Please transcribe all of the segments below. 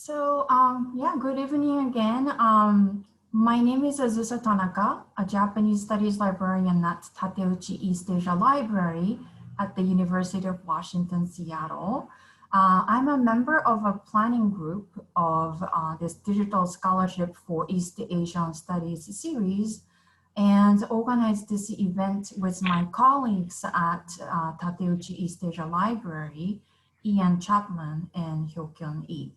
Yeah, good evening again. My name is Azusa Tanaka, a Japanese Studies librarian at Tateuchi East Asia Library at the University of Washington, Seattle. I'm a member of a planning group of this Digital Scholarship for East Asian Studies series and organized this event with my colleagues at Tateuchi East Asia Library, Ian Chapman and Hyokyun Lee.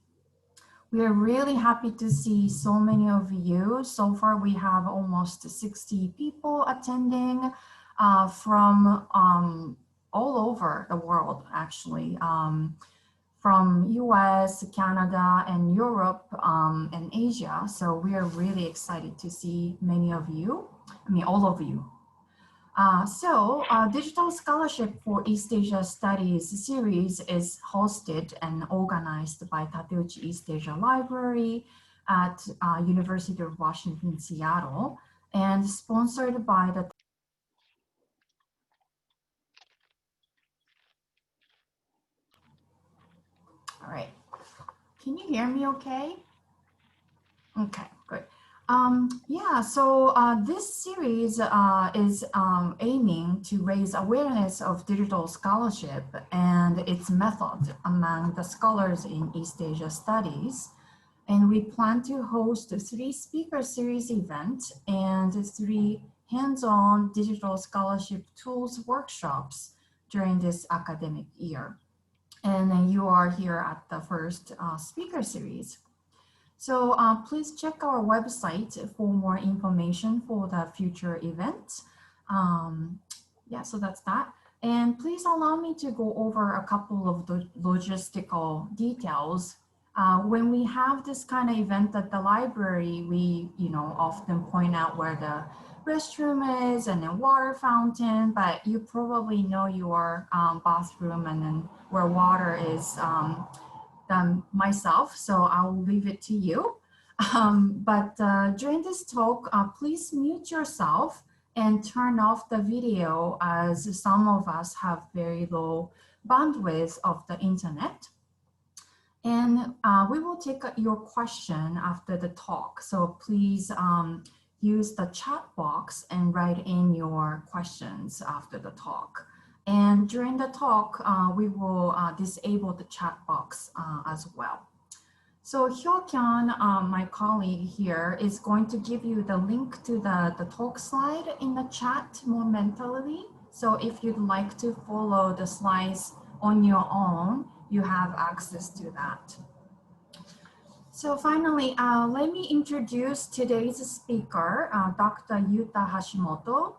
We are really happy to see so many of you. So far, we have almost 60 people attending from all over the world, actually, from US, Canada, and Europe, and Asia. So we are really excited to see many of you, all of you. Digital Scholarship for East Asia Studies series is hosted and organized by Tateuchi East Asia Library at University of Washington, Seattle, and sponsored by the All right. Can you hear me okay? Okay, good. This series is aiming to raise awareness of digital scholarship and its method among the scholars in East Asia studies. And we plan to host 3 speaker series events and 3 hands-on digital scholarship tools workshops during this academic year. And you are here at the first speaker series. So please check our website for more information for the future events. So that's that. And please allow me to go over a couple of the logistical details. When we have this kind of event at the library, we often point out where the restroom is and then water fountain, but you probably know your bathroom and then where water is than myself, so I'll leave it to you. During this talk, please mute yourself and turn off the video as some of us have very low bandwidth of the internet. And we will take your question after the talk. So please use the chat box and write in your questions after the talk. And during the talk, we will disable the chat box as well. So Hyokyun, my colleague here, is going to give you the link to the talk slide in the chat momentarily. So if you'd like to follow the slides on your own, you have access to that. So finally, let me introduce today's speaker, Dr. Yuta Hashimoto.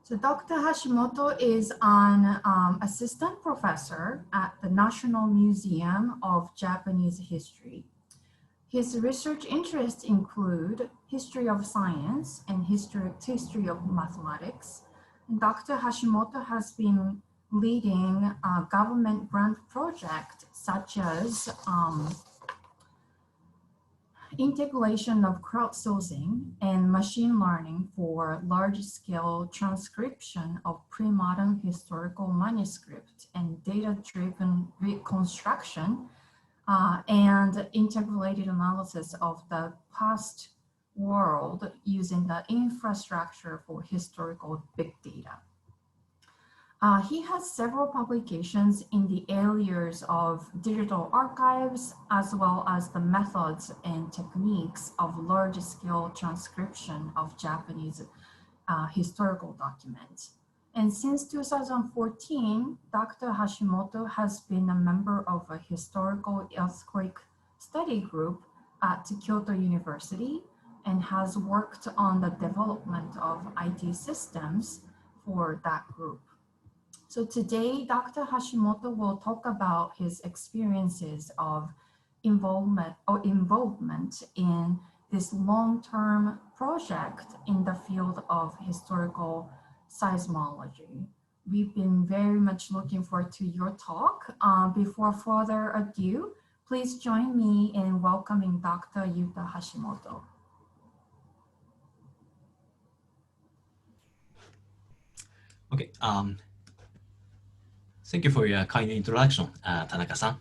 So Dr. Hashimoto is an assistant professor at the National Museum of Japanese History. His research interests include history of science and history of mathematics. And Dr. Hashimoto has been leading government grant projects such as integration of crowdsourcing and machine learning for large-scale transcription of premodern historical manuscript and data-driven reconstruction and integrated analysis of the past world using the infrastructure for historical big data. He has several publications in the areas of digital archives, as well as the methods and techniques of large-scale transcription of Japanese historical documents. And since 2014, Dr. Hashimoto has been a member of a historical earthquake study group at Kyoto University and has worked on the development of IT systems for that group. So today, Dr. Hashimoto will talk about his experiences of involvement in this long-term project in the field of historical seismology. We've been very much looking forward to your talk. Before further ado, please join me in welcoming Dr. Yuta Hashimoto. Okay. Thank you for your kind introduction, Tanaka-san.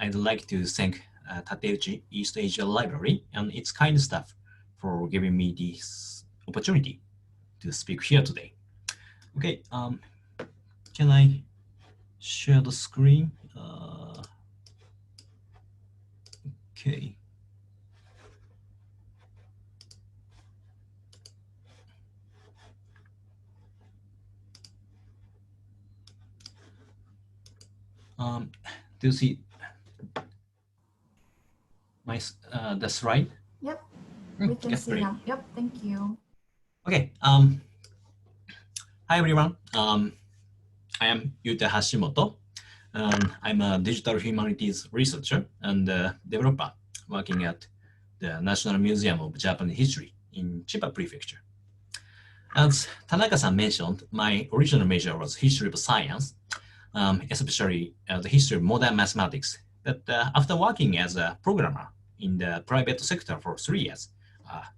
I'd like to thank Tateuchi East Asia Library and its kind staff for giving me this opportunity to speak here today. Okay, can I share the screen? Okay. Do you see my the slide? Yep, we can Yes, see great. them. Yep, thank you. Okay. Hi everyone. I am Yuta Hashimoto. I'm a digital humanities researcher and developer working at the National Museum of Japanese History in Chiba Prefecture. As Tanaka-san mentioned, my original major was history of science, especially the history of modern mathematics. But after working as a programmer in the private sector for 3 years,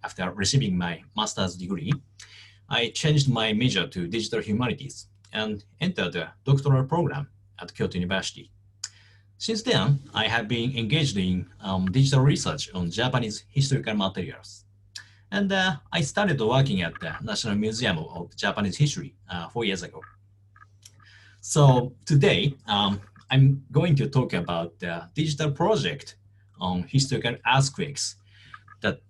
after receiving my master's degree, I changed my major to digital humanities and entered a doctoral program at Kyoto University. Since then, I have been engaged in digital research on Japanese historical materials. And I started working at the National Museum of Japanese History 4 years ago. So today, I'm going to talk about the digital project on historical earthquakes that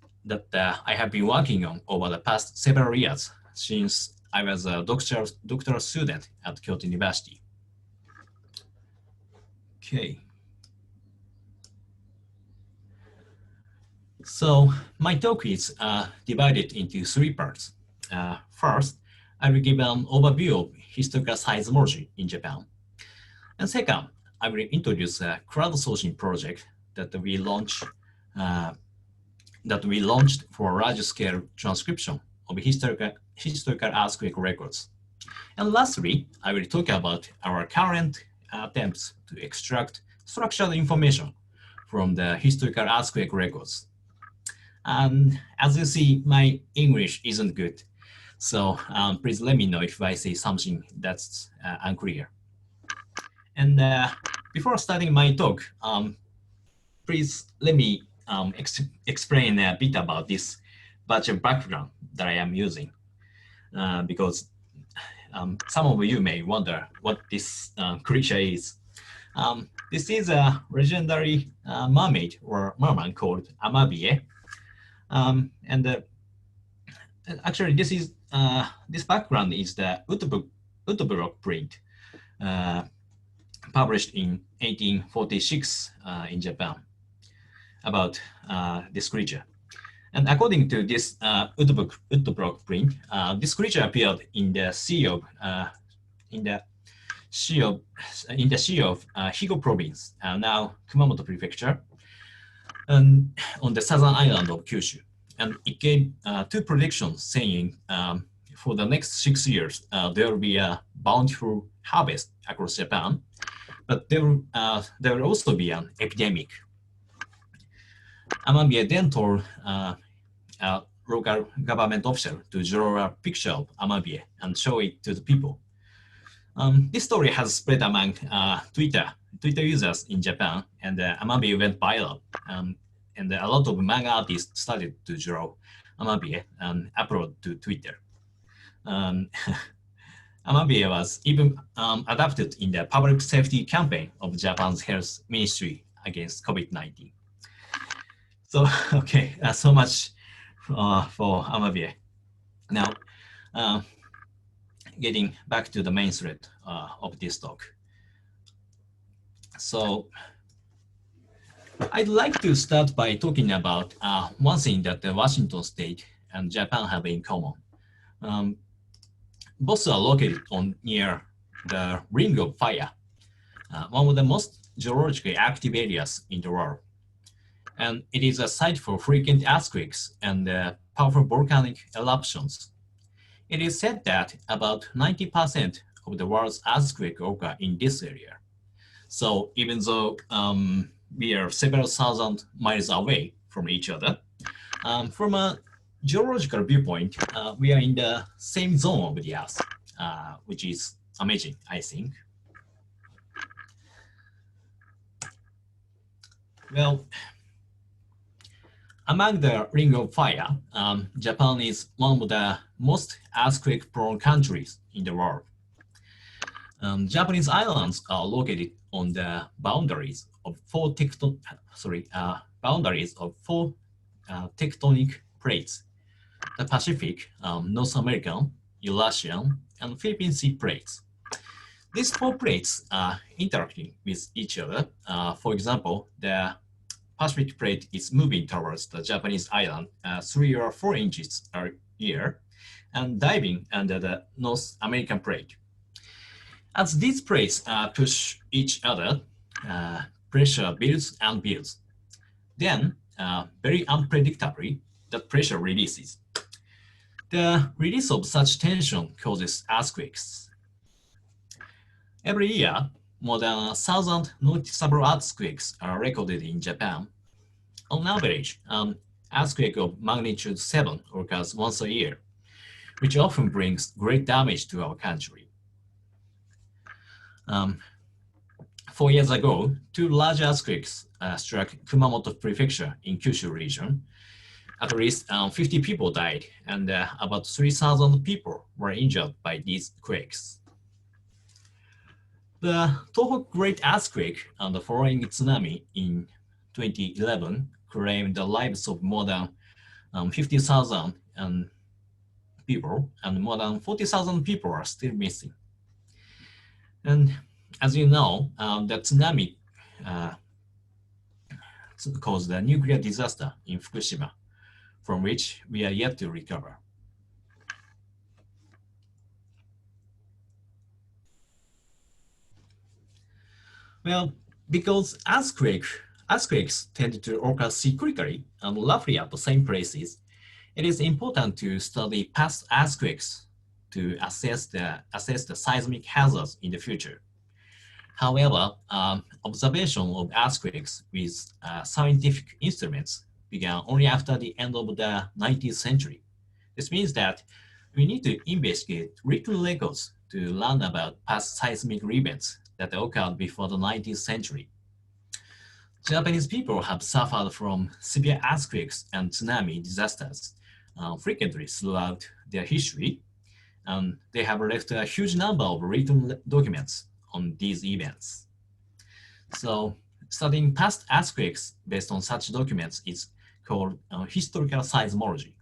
I have been working on over the past several years since I was a doctoral student at Kyoto University. Okay. So my talk is divided into 3 parts. First, I will give an overview of historical seismology in Japan. And second, I will introduce a crowdsourcing project that we launched for large-scale transcription of historical earthquake records. And lastly, I will talk about our current attempts to extract structured information from the historical earthquake records. And as you see, my English isn't good. So please let me know if I say something that's unclear. And before starting my talk, please let me explain a bit about this virtual background that I am using, because some of you may wonder what this creature is. This is a legendary mermaid or merman called Amabie. And actually, this background is the Utbrock print published in 1846 in Japan about this creature. And according to this Utbrock print, this creature appeared in the sea of Higo province, now Kumamoto prefecture, and on the southern island of Kyushu. And it gave 2 predictions saying for the next 6 years, there will be a bountiful harvest across Japan, but there will also be an epidemic. Amabie then told a local government official to draw a picture of Amabie and show it to the people. This story has spread among Twitter users in Japan, and Amabie went viral. And a lot of manga artists started to draw Amabie and upload to Twitter. Amabie was even adapted in the public safety campaign of Japan's health ministry against COVID-19. So, okay, so much for Amabie. Now, getting back to the main thread of this talk. So, I'd like to start by talking about one thing that Washington State and Japan have in common. Both are located near the Ring of Fire, one of the most geologically active areas in the world. And it is a site for frequent earthquakes and powerful volcanic eruptions. It is said that about 90% of the world's earthquakes occur in this area. So even though we are several thousand miles away from each other, from a geological viewpoint, we are in the same zone of the Earth, which is amazing, I think. Well, among the Ring of Fire, Japan is one of the most earthquake-prone countries in the world. Japanese islands are located on the boundaries of four tectonic plates: the Pacific, North American, Eurasian, and Philippine Sea plates. These four plates are interacting with each other. For example, the Pacific plate is moving towards the Japanese island 3 or 4 inches a year and diving under the North American plate. As these plates push each other, pressure builds and builds. Then, very unpredictably, that pressure releases. The release of such tension causes earthquakes. Every year, more than 1,000 noticeable earthquakes are recorded in Japan. On average, an earthquake of magnitude 7 occurs once a year, which often brings great damage to our country. 4 years ago, 2 large earthquakes struck Kumamoto Prefecture in Kyushu region. At least 50 people died, and about 3,000 people were injured by these quakes. The Tohoku Great Earthquake and the following tsunami in 2011 claimed the lives of more than 50,000 people, and more than 40,000 people are still missing. And as you know, the tsunami caused a nuclear disaster in Fukushima, from which we are yet to recover. Well, because earthquakes tend to occur cyclically and roughly at the same places, it is important to study past earthquakes to assess the seismic hazards in the future. However, observation of earthquakes with scientific instruments began only after the end of the 19th century. This means that we need to investigate written records to learn about past seismic events that occurred before the 19th century. Japanese people have suffered from severe earthquakes and tsunami disasters frequently throughout their history, and they have left a huge number of written documents on these events. So studying past earthquakes based on such documents is called historical seismology.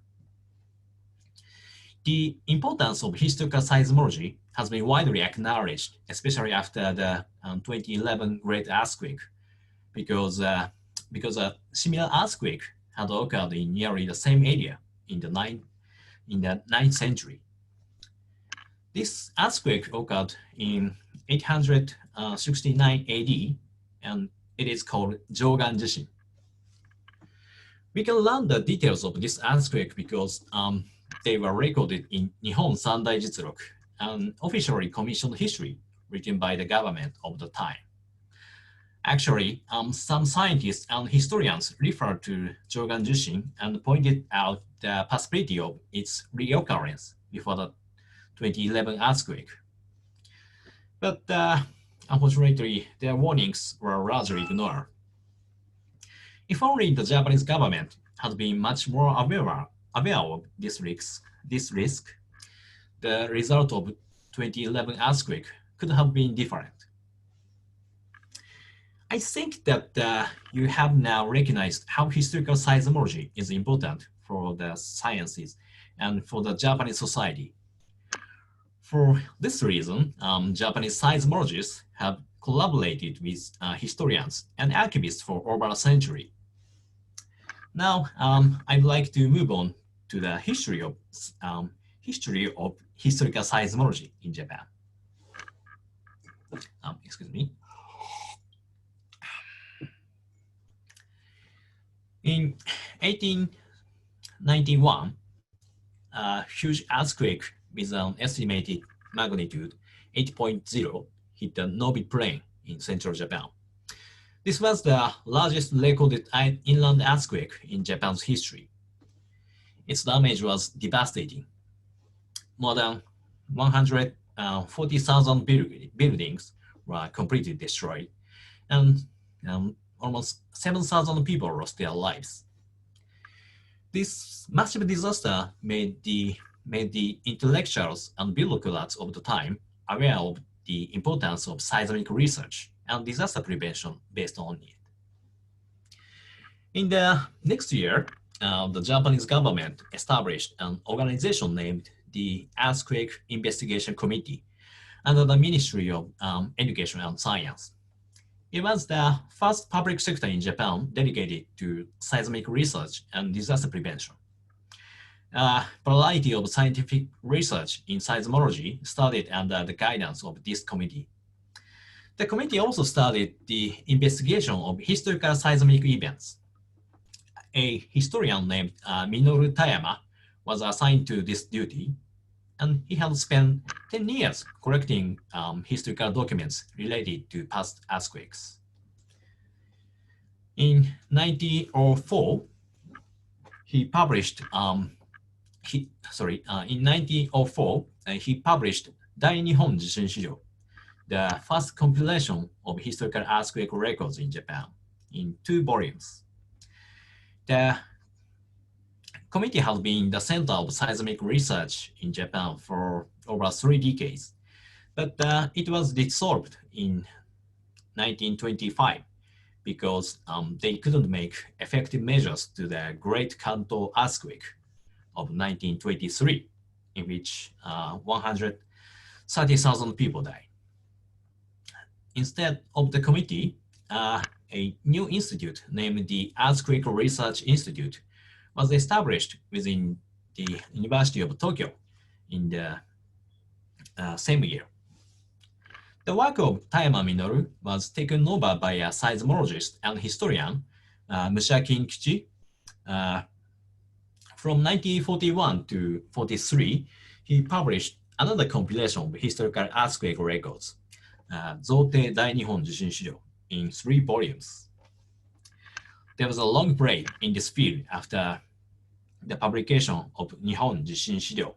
The importance of historical seismology has been widely acknowledged, especially after the 2011 Great Earthquake, because a similar earthquake had occurred in nearly the same area in the 9th century. This earthquake occurred in 869 AD, and it is called Jogan Jishin. We can learn the details of this earthquake because they were recorded in Nihon Sandai Jitsuroku, an officially commissioned history written by the government of the time. Actually, some scientists and historians referred to Jogan Jushin and pointed out the possibility of its reoccurrence before the 2011 earthquake. But unfortunately, their warnings were largely ignored. If only the Japanese government had been much more aware of this risk, the result of 2011 earthquake could have been different. I think that you have now recognized how historical seismology is important for the sciences and for the Japanese society. For this reason, Japanese seismologists have collaborated with historians and archivists for over a century. Now, I'd like to move on to the history of historical seismology in Japan. Excuse me. In 1891, a huge earthquake with an estimated magnitude 8.0 hit the Nobi Plain in central Japan. This was the largest recorded inland earthquake in Japan's history. Its damage was devastating. More than 140,000 buildings were completely destroyed, and almost 7,000 people lost their lives. This massive disaster made the intellectuals and bureaucrats of the time aware of the importance of seismic research and disaster prevention based on it. In the next year, the Japanese government established an organization named the Earthquake Investigation Committee under the Ministry of Education and Science. It was the first public sector in Japan dedicated to seismic research and disaster prevention. A variety of scientific research in seismology started under the guidance of this committee. The committee also started the investigation of historical seismic events. A historian named Minoru Tayama was assigned to this duty, and he had spent 10 years collecting historical documents related to past earthquakes. In 1904, he published he published 大日本地震資料, the first compilation of historical earthquake records in Japan, in 2 volumes. The committee has been the center of seismic research in Japan for over 3 decades, but it was dissolved in 1925 because they couldn't make effective measures to the Great Kanto earthquake of 1923, in which 130,000 people died. Instead of the committee, a new institute named the Earthquake Research Institute was established within the University of Tokyo in the same year. The work of Tayama Minoru was taken over by a seismologist and historian, Musashi Kinkichi. From 1941 to 43, he published another compilation of historical earthquake records, Zote Dai Nihon Jishin Shiryo, in 3 volumes. There was a long break in this field after the publication of Nihon Jishin Shiryo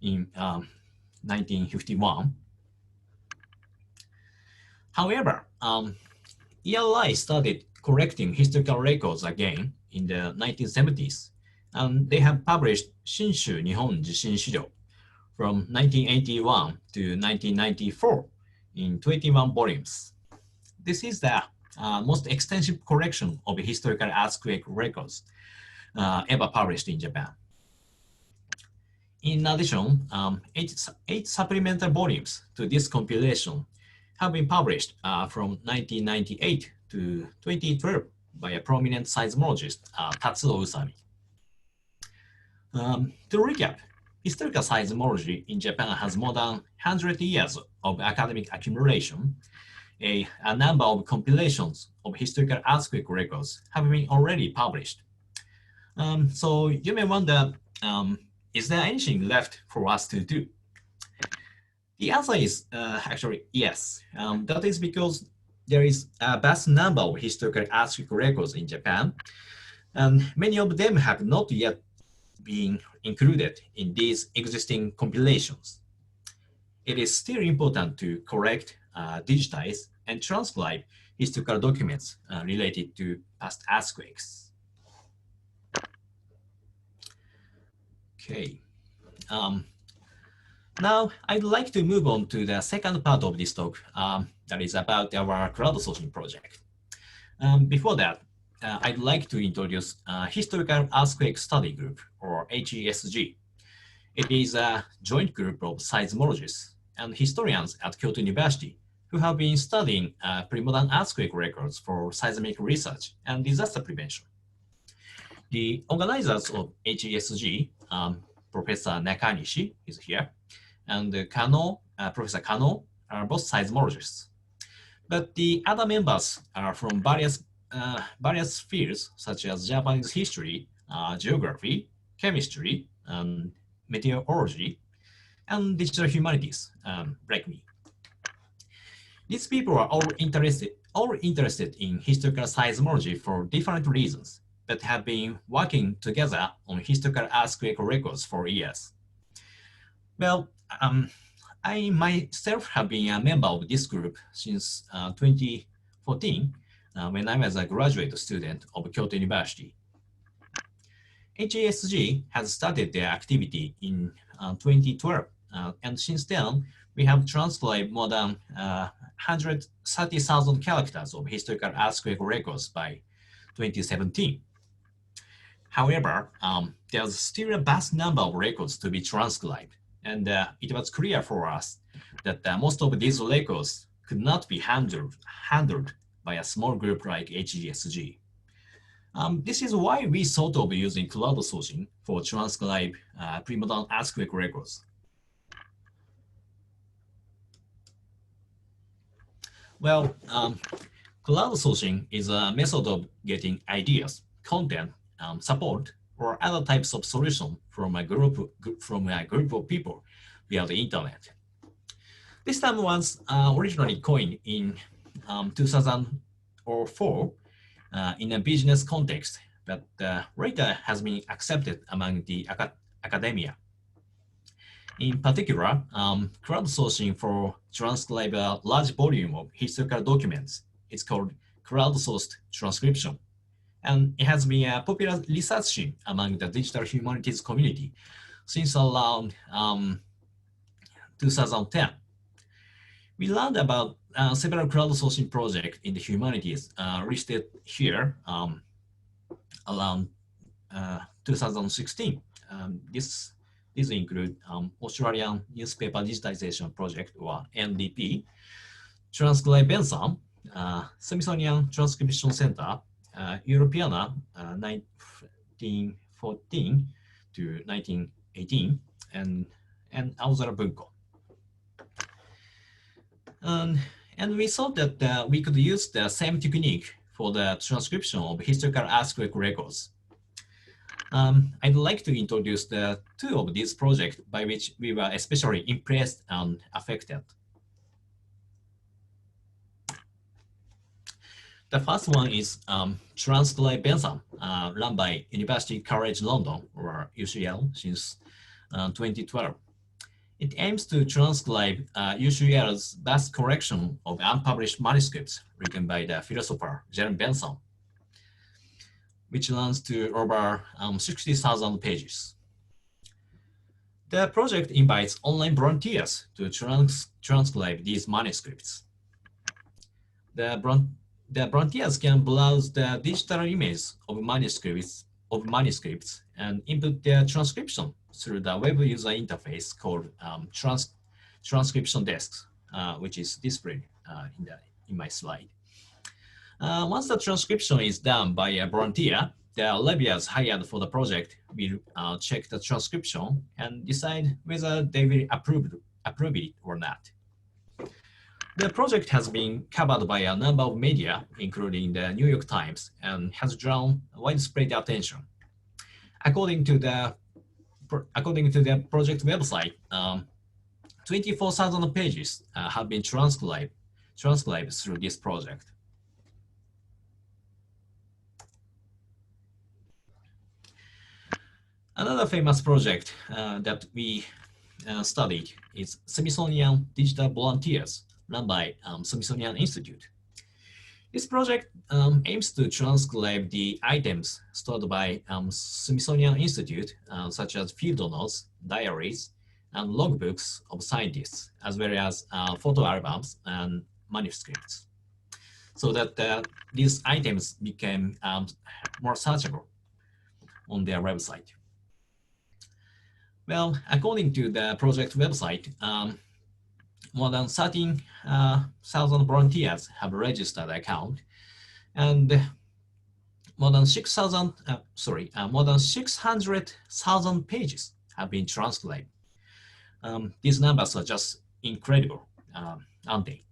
in 1951. However, ERI started collecting historical records again in the 1970s, and they have published Shinshu Nihon Jishin Shiryo from 1981 to 1994 in 21 volumes. This is the most extensive collection of historical earthquake records ever published in Japan. In addition, 8 supplemental volumes to this compilation have been published from 1998 to 2012 by a prominent seismologist, Tatsuo Usami. To recap, historical seismology in Japan has more than 100 years of academic accumulation. A number of compilations of historical earthquake records have been already published. So you may wonder, is there anything left for us to do? The answer is actually yes. That is because there is a vast number of historical earthquake records in Japan, and many of them have not yet been included in these existing compilations. It is still important to collect, digitize, and transcribe historical documents related to past earthquakes. Okay. Now, I'd like to move on to the second part of this talk, that is about our crowdsourcing project. Before that, I'd like to introduce Historical Earthquake Study Group, or HESG. It is a joint group of seismologists and historians at Kyoto University who have been studying premodern earthquake records for seismic research and disaster prevention. The organizers of HESG, Professor Nakanishi is here, and Professor Kano are both seismologists. But the other members are from various fields, such as Japanese history, geography, chemistry, meteorology, and digital humanities, like me. These people are all interested in historical seismology for different reasons, but have been working together on historical earthquake records for years. Well, I myself have been a member of this group since 2014, when I was a graduate student of Kyoto University. HASG has started their activity in 2012, and since then, we have transcribed more than 130,000 characters of historical earthquake records by 2017. However, there's still a vast number of records to be transcribed, and it was clear for us that most of these records could not be handled by a small group like HGSG. This is why we thought of using crowdsourcing for transcribe premodern earthquake records. Well, crowdsourcing is a method of getting ideas, content, support, or other types of solution from a group of people via the internet. This term was originally coined in 2004 in a business context, but later has been accepted among the academia. In particular, crowdsourcing for transcribe a large volume of historical documents is called crowdsourced transcription, and it has been a popular research theme among the digital humanities community since around 2010. We learned about several crowdsourcing projects in the humanities listed here around 2016. These include Australian Newspaper Digitization Project, or NDP, Transcribe Bentham, Smithsonian Transcription Center, Europeana 1914 to 1918, and Aozora Bunko. And we thought that we could use the same technique for the transcription of historical earthquake records. I'd like to introduce the two of these projects by which we were especially impressed and affected. The first one is Transcribe Bentham, run by University College London, or UCL, since 2012. It aims to transcribe UCL's vast collection of unpublished manuscripts written by the philosopher Jeremy Bentham, which runs to over 60,000 pages. The project invites online volunteers to transcribe these manuscripts. The volunteers can browse the digital images of manuscripts and input their transcription through the web user interface called transcription desk, which is displayed in my slide. Once the transcription is done by a volunteer, the reviewers hired for the project will check the transcription and decide whether they will approve it or not. The project has been covered by a number of media, including the New York Times, and has drawn widespread attention. According to the project website, 24,000 pages have been transcribed through this project. Another famous project that we studied is Smithsonian Digital Volunteers, run by Smithsonian Institute. This project aims to transcribe the items stored by Smithsonian Institute, such as field notes, diaries, and logbooks of scientists, as well as photo albums and manuscripts, so that these items became more searchable on their website. Well, according to the project website, more than 13,000 volunteers have registered account, and more than 600,000 pages have been transcribed. These numbers are just incredible, aren't they?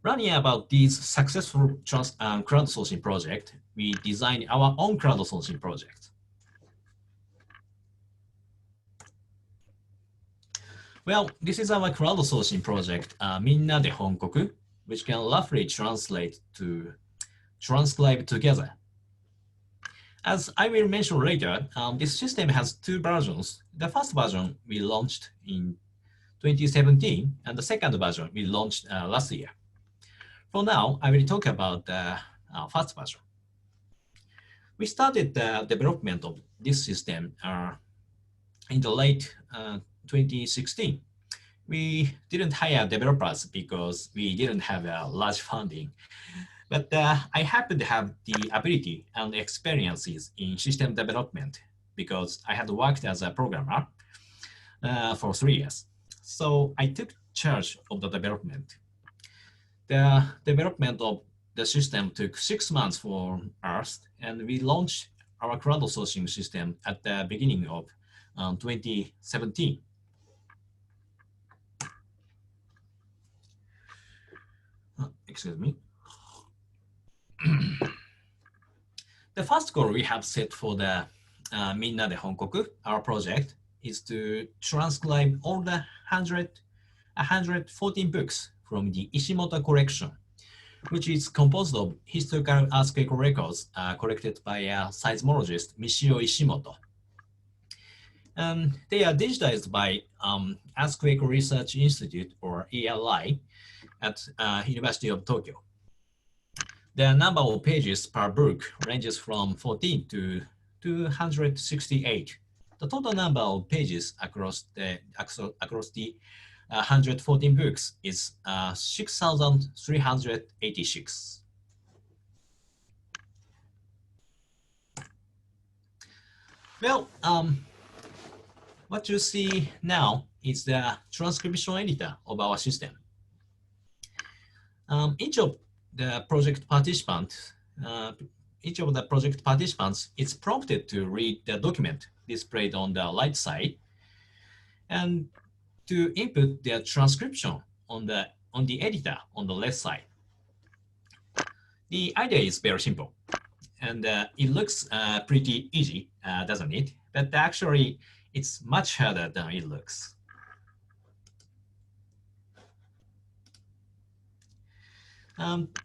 Learning about these successful crowdsourcing projects, we designed our own crowdsourcing project. Well, this is our crowdsourcing project, Minna de Honkoku, which can roughly translate to transcribe together. As I will mention later, this system has two versions. The first version we launched in 2017, and the second version we launched last year. For now, I will talk about the first version. We started the development of this system in the late 2016. We didn't hire developers because we didn't have a large funding. But I happen to have the ability and experiences in system development because I had worked as a programmer for 3 years. So I took charge of the development. The development of the system took 6 months for us, and we launched our crowdsourcing system at the beginning of 2017. Excuse me. The first goal we have set for the Minna de Honkoku, our project, is to transcribe all the 114 books from the Hashimoto collection, which is composed of historical earthquake records collected by a seismologist, Michio Hashimoto. And they are digitized by Earthquake Research Institute, or ERI, at University of Tokyo. The number of pages per book ranges from 14 to 268. The total number of pages across the 114 books is 6,386. Well, what you see now is the transcription editor of our system. Each of the project participants is prompted to read the document displayed on the right side and to input their transcription on the editor on the left side. The idea is very simple, and it looks pretty easy, doesn't it? But actually, it's much harder than it looks.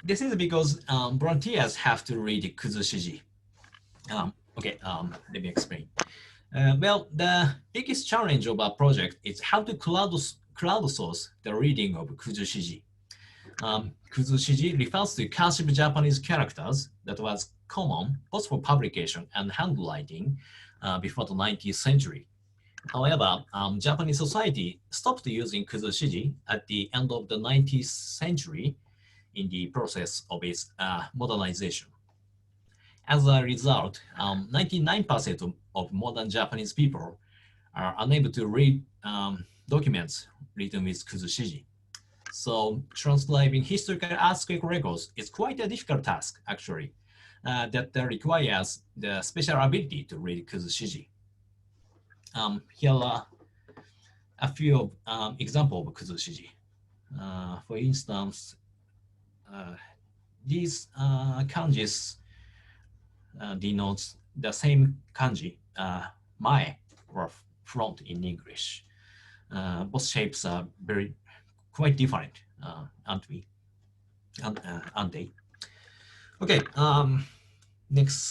This is because volunteers have to read Kuzushiji. Let me explain. Well, the biggest challenge of our project is how to crowdsource the reading of Kuzushiji. Kuzushiji refers to cursive Japanese characters that was common both for publication and handwriting before the 19th century. However, Japanese society stopped using Kuzushiji at the end of the 19th century in the process of its modernization. As a result, 99% of modern Japanese people are unable to read documents written with Kuzushiji. So transcribing historical earthquake records is quite a difficult task, actually, that requires the special ability to read Kuzushiji. Here are a few examples of Kuzushiji. For instance, these kanjis denotes the same kanji, mae, or front in English. Both shapes are quite different, aren't they? Okay, next.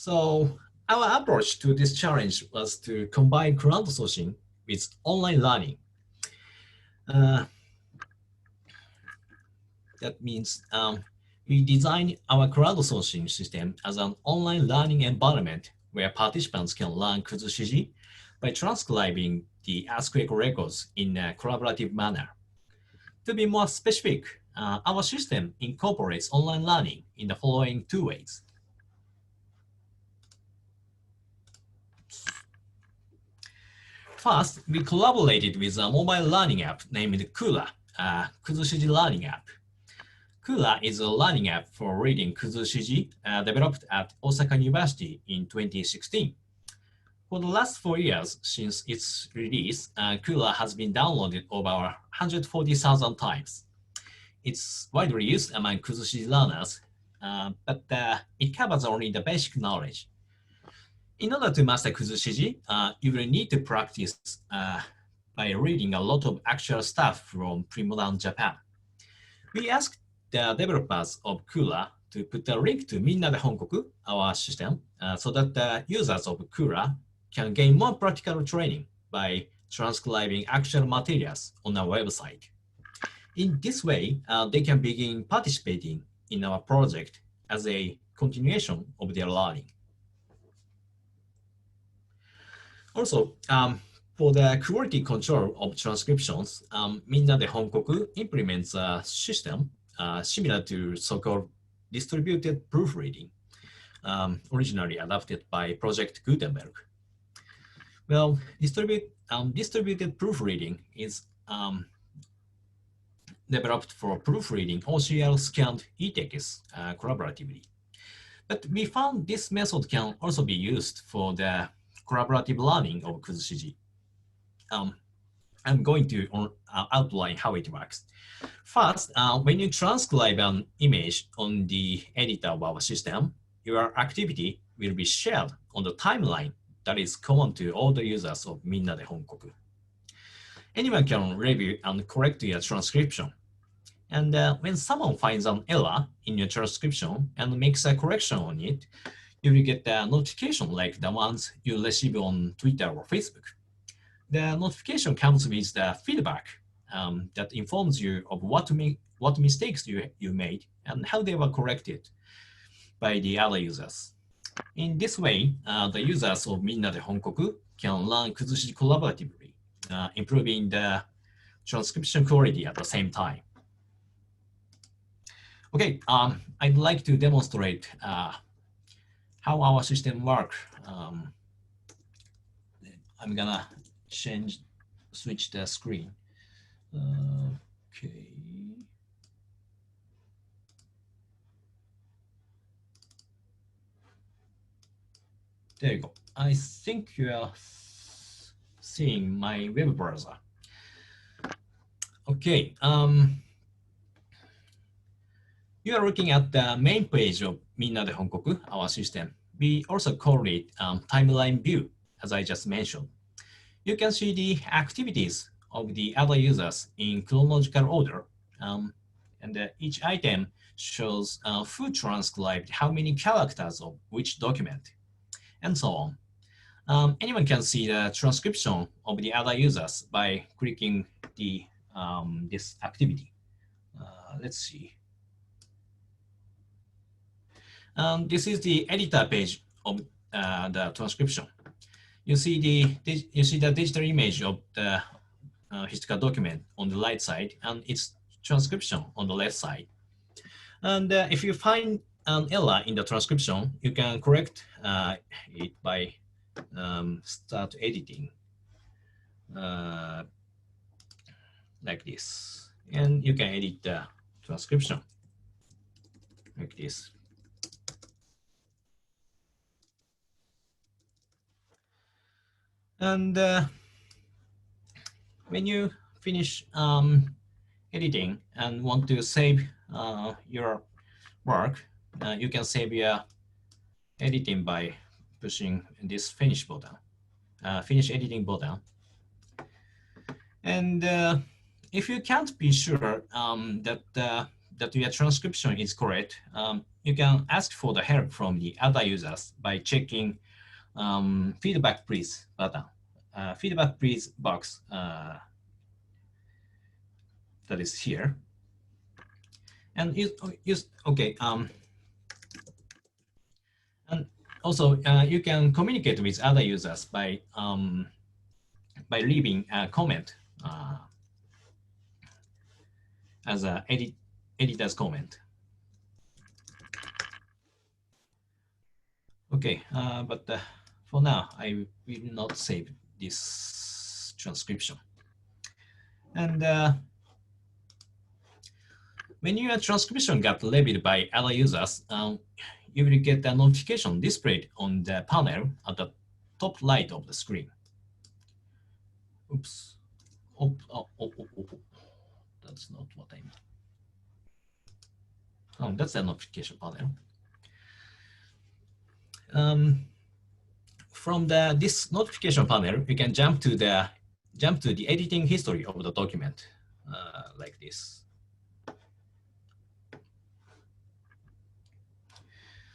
So our approach to this challenge was to combine crowdsourcing with online learning. That means we designed our crowdsourcing system as an online learning environment where participants can learn Kuzushiji by transcribing the earthquake records in a collaborative manner. To be more specific, our system incorporates online learning in the following 2 ways. First, we collaborated with a mobile learning app named Kura, Kuzushiji learning app. Kura is a learning app for reading Kuzushiji developed at Osaka University in 2016. For the last 4 years since its release, Kura has been downloaded over 140,000 times. It's widely used among Kuzushiji learners, but it covers only the basic knowledge. In order to master Kuzushiji, you will need to practice by reading a lot of actual stuff from premodern Japan. We asked the developers of Kura to put a link to Minna de Honkoku, our system, so that the users of Kura can gain more practical training by transcribing actual materials on our website. In this way, they can begin participating in our project as a continuation of their learning. Also, for the quality control of transcriptions, Minna de Honkoku implements a system similar to so-called distributed proofreading, originally adapted by Project Gutenberg. Well, distributed proofreading is developed for proofreading OCR scanned e-text collaboratively. But we found this method can also be used for the collaborative learning of Kuzushiji. I'm going to outline how it works. First, when you transcribe an image on the editor of our system, your activity will be shared on the timeline that is common to all the users of Minna de Honkoku. Anyone can review and correct your transcription. And when someone finds an error in your transcription and makes a correction on it, you will get a notification like the ones you receive on Twitter or Facebook. The notification comes with the feedback that informs you of what mistakes you made and how they were corrected by the other users. In this way, the users of Minna de Honkoku can learn Kuzushi collaboratively, improving the transcription quality at the same time. Okay, I'd like to demonstrate how our system works. I'm gonna switch the screen. Okay. There you go. I think you are seeing my web browser. Okay. You are looking at the main page of Minna de Honkoku, our system. We also call it timeline view, as I just mentioned. You can see the activities of the other users in chronological order, and each item shows who transcribed how many characters of which document, and so on. Anyone can see the transcription of the other users by clicking the this activity. Let's see. This is the editor page of the transcription. You see the digital image of the historical document on the right side and its transcription on the left side. And if you find an error in the transcription, you can correct it by start editing like this. And you can edit the transcription like this. And when you finish editing and want to save your work, you can save your editing by pushing this finish button, finish editing button. And if you can't be sure that your transcription is correct, you can ask for the help from the other users by checking feedback please button, feedback please box that is here. And okay. And also you can communicate with other users by leaving a comment as an editor's comment. Okay, but for now, I will not save this transcription. And when your transcription got reviewed by other users, you will get a notification displayed on the panel at the top right of the screen. Oops. Oh. That's not what I mean. Oh, that's the notification panel. From this notification panel, you can jump to the editing history of the document like this.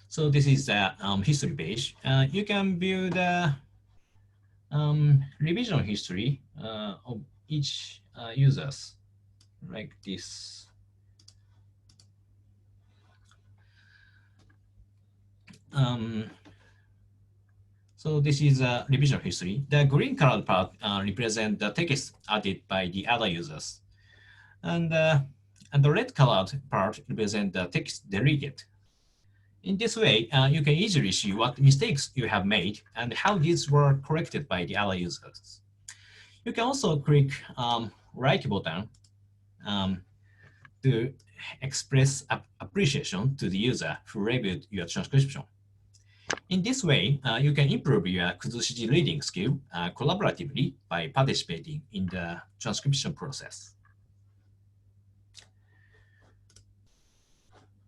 So this is the history page. You can view the revision history of each users like this. So this is a revision history. The green colored part represents the text added by the other users. And the red colored part represents the text deleted. In this way, you can easily see what mistakes you have made and how these were corrected by the other users. You can also click like button to express appreciation to the user who reviewed your transcription. In this way, you can improve your Kuzushiji reading skill collaboratively by participating in the transcription process.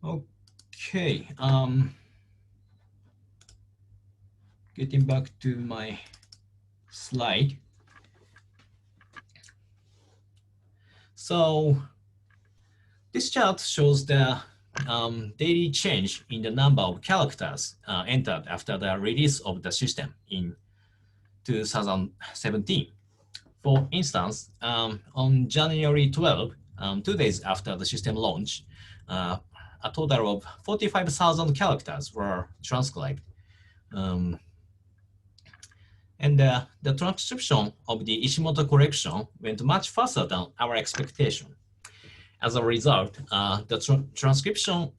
Okay, getting back to my slide. So this chart shows the daily change in the number of characters entered after the release of the system in 2017. For instance, on January 12, 2 days after the system launch, a total of 45,000 characters were transcribed. And the transcription of the Hashimoto collection went much faster than our expectation. As a result, the transcription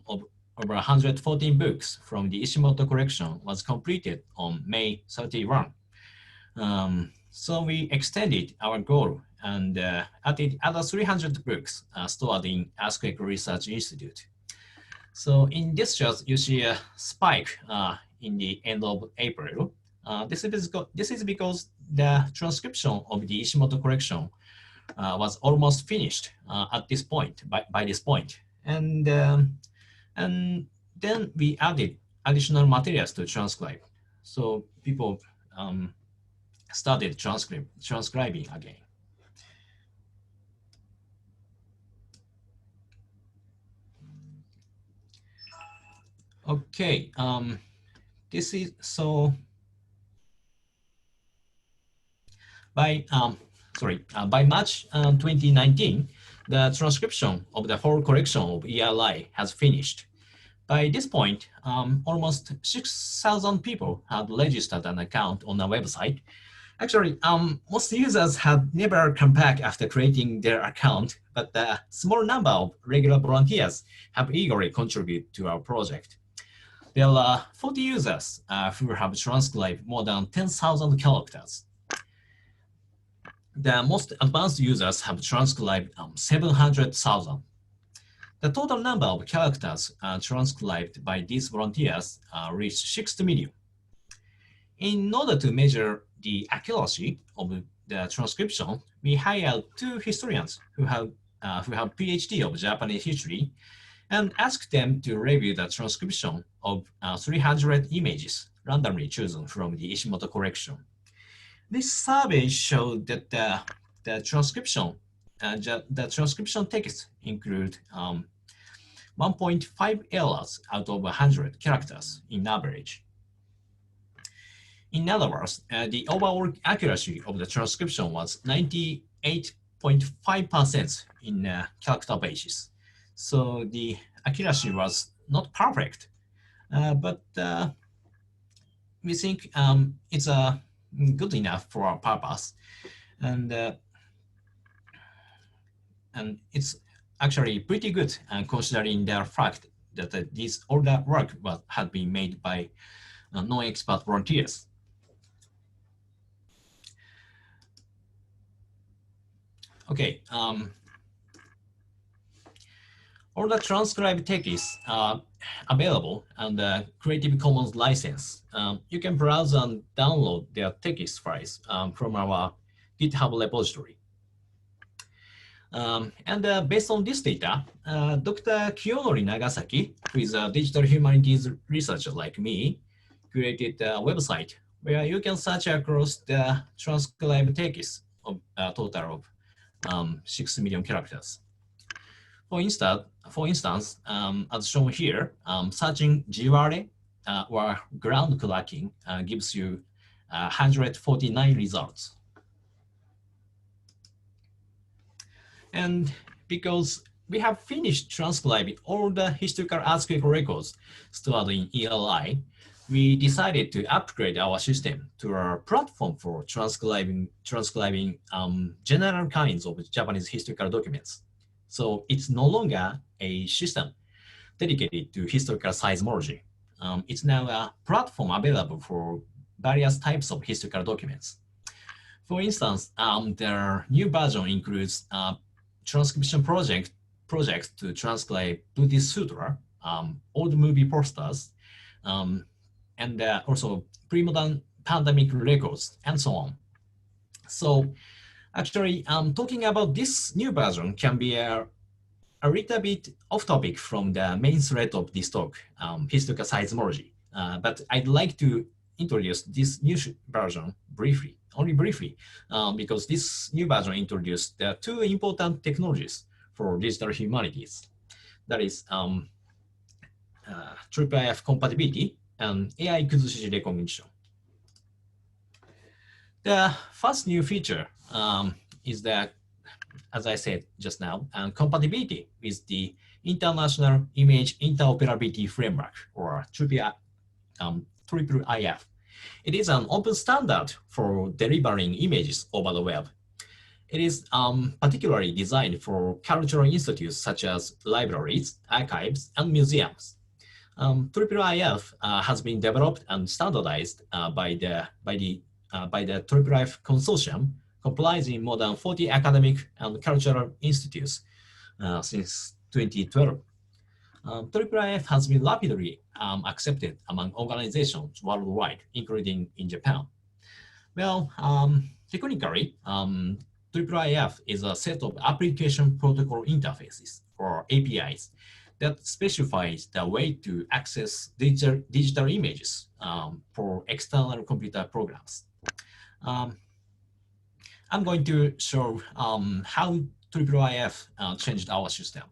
of over 114 books from the Hashimoto collection was completed on May 31. So we extended our goal and added other 300 books stored in Earthquake Research Institute. So in this chart, you see a spike in the end of April. This is because the transcription of the Hashimoto collection was almost finished at this point, by this point. And then we added additional materials to transcribe. So people started transcribing again. Okay, this is so by March 2019, the transcription of the whole collection of ELI has finished. By this point, almost 6,000 people had registered an account on our website. Actually, most users have never come back after creating their account, but a small number of regular volunteers have eagerly contributed to our project. There are 40 users who have transcribed more than 10,000 characters. The most advanced users have transcribed 700,000. The total number of characters transcribed by these volunteers reached 60 million. In order to measure the accuracy of the transcription, we hired 2 historians who have PhD of Japanese history and asked them to review the transcription of 300 images randomly chosen from the Hashimoto collection. This survey showed that the transcription text include 1.5 errors out of 100 characters in average. In other words, the overall accuracy of the transcription was 98.5% in character basis. So the accuracy was not perfect, but we think it's good enough for our purpose, and it's actually pretty good considering the fact that all that work had been made by non-expert volunteers. Okay, all the transcribed texts are available under Creative Commons license. You can browse and download their text files from our GitHub repository. Based on this data, Dr. Kiyonori Nagasaki, who is a digital humanities researcher like me, created a website where you can search across the transcribed text of a total of 6 million characters. For instance, as shown here, searching Jiware or ground clacking gives you 149 results. And because we have finished transcribing all the historical earthquake records stored in ELI, we decided to upgrade our system to a platform for transcribing general kinds of Japanese historical documents. So it's no longer a system dedicated to historical seismology. It's now a platform available for various types of historical documents. For instance, the new version includes transcription projects to transcribe Buddhist sutra, old movie posters, and also premodern pandemic records, and so on. So actually, talking about this new version can be a little bit off topic from the main thread of this talk, historical seismology. But I'd like to introduce this new version briefly, only briefly, because this new version introduced the two important technologies for digital humanities. That is IIIF compatibility and AI kuzushiji recognition. The first new feature is that, as I said just now, compatibility with the International Image Interoperability Framework, or IIIF. It is an open standard for delivering images over the web. It is particularly designed for cultural institutes such as libraries, archives, and museums. IIIF has been developed and standardized by the IIIF Consortium, comprising more than 40 academic and cultural institutes since 2012. IIIF has been rapidly accepted among organizations worldwide, including in Japan. Well, technically, IIIF is a set of application protocol interfaces, or APIs, that specifies the way to access digital images for external computer programs. I'm going to show how IIIF changed our system.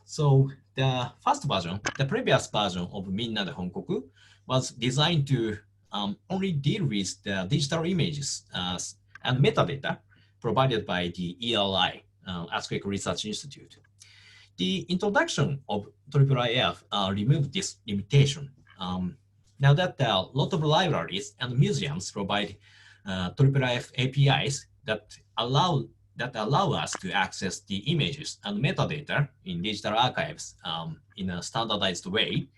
So the first version, the previous version of Minna de Honkoku, was designed to only deal with the digital images and metadata provided by the ELI, Earthquake Research Institute. The introduction of IIIF removed this limitation. Now that a lot of libraries and museums provide IIIF APIs that allow us to access the images and metadata in digital archives in a standardized way,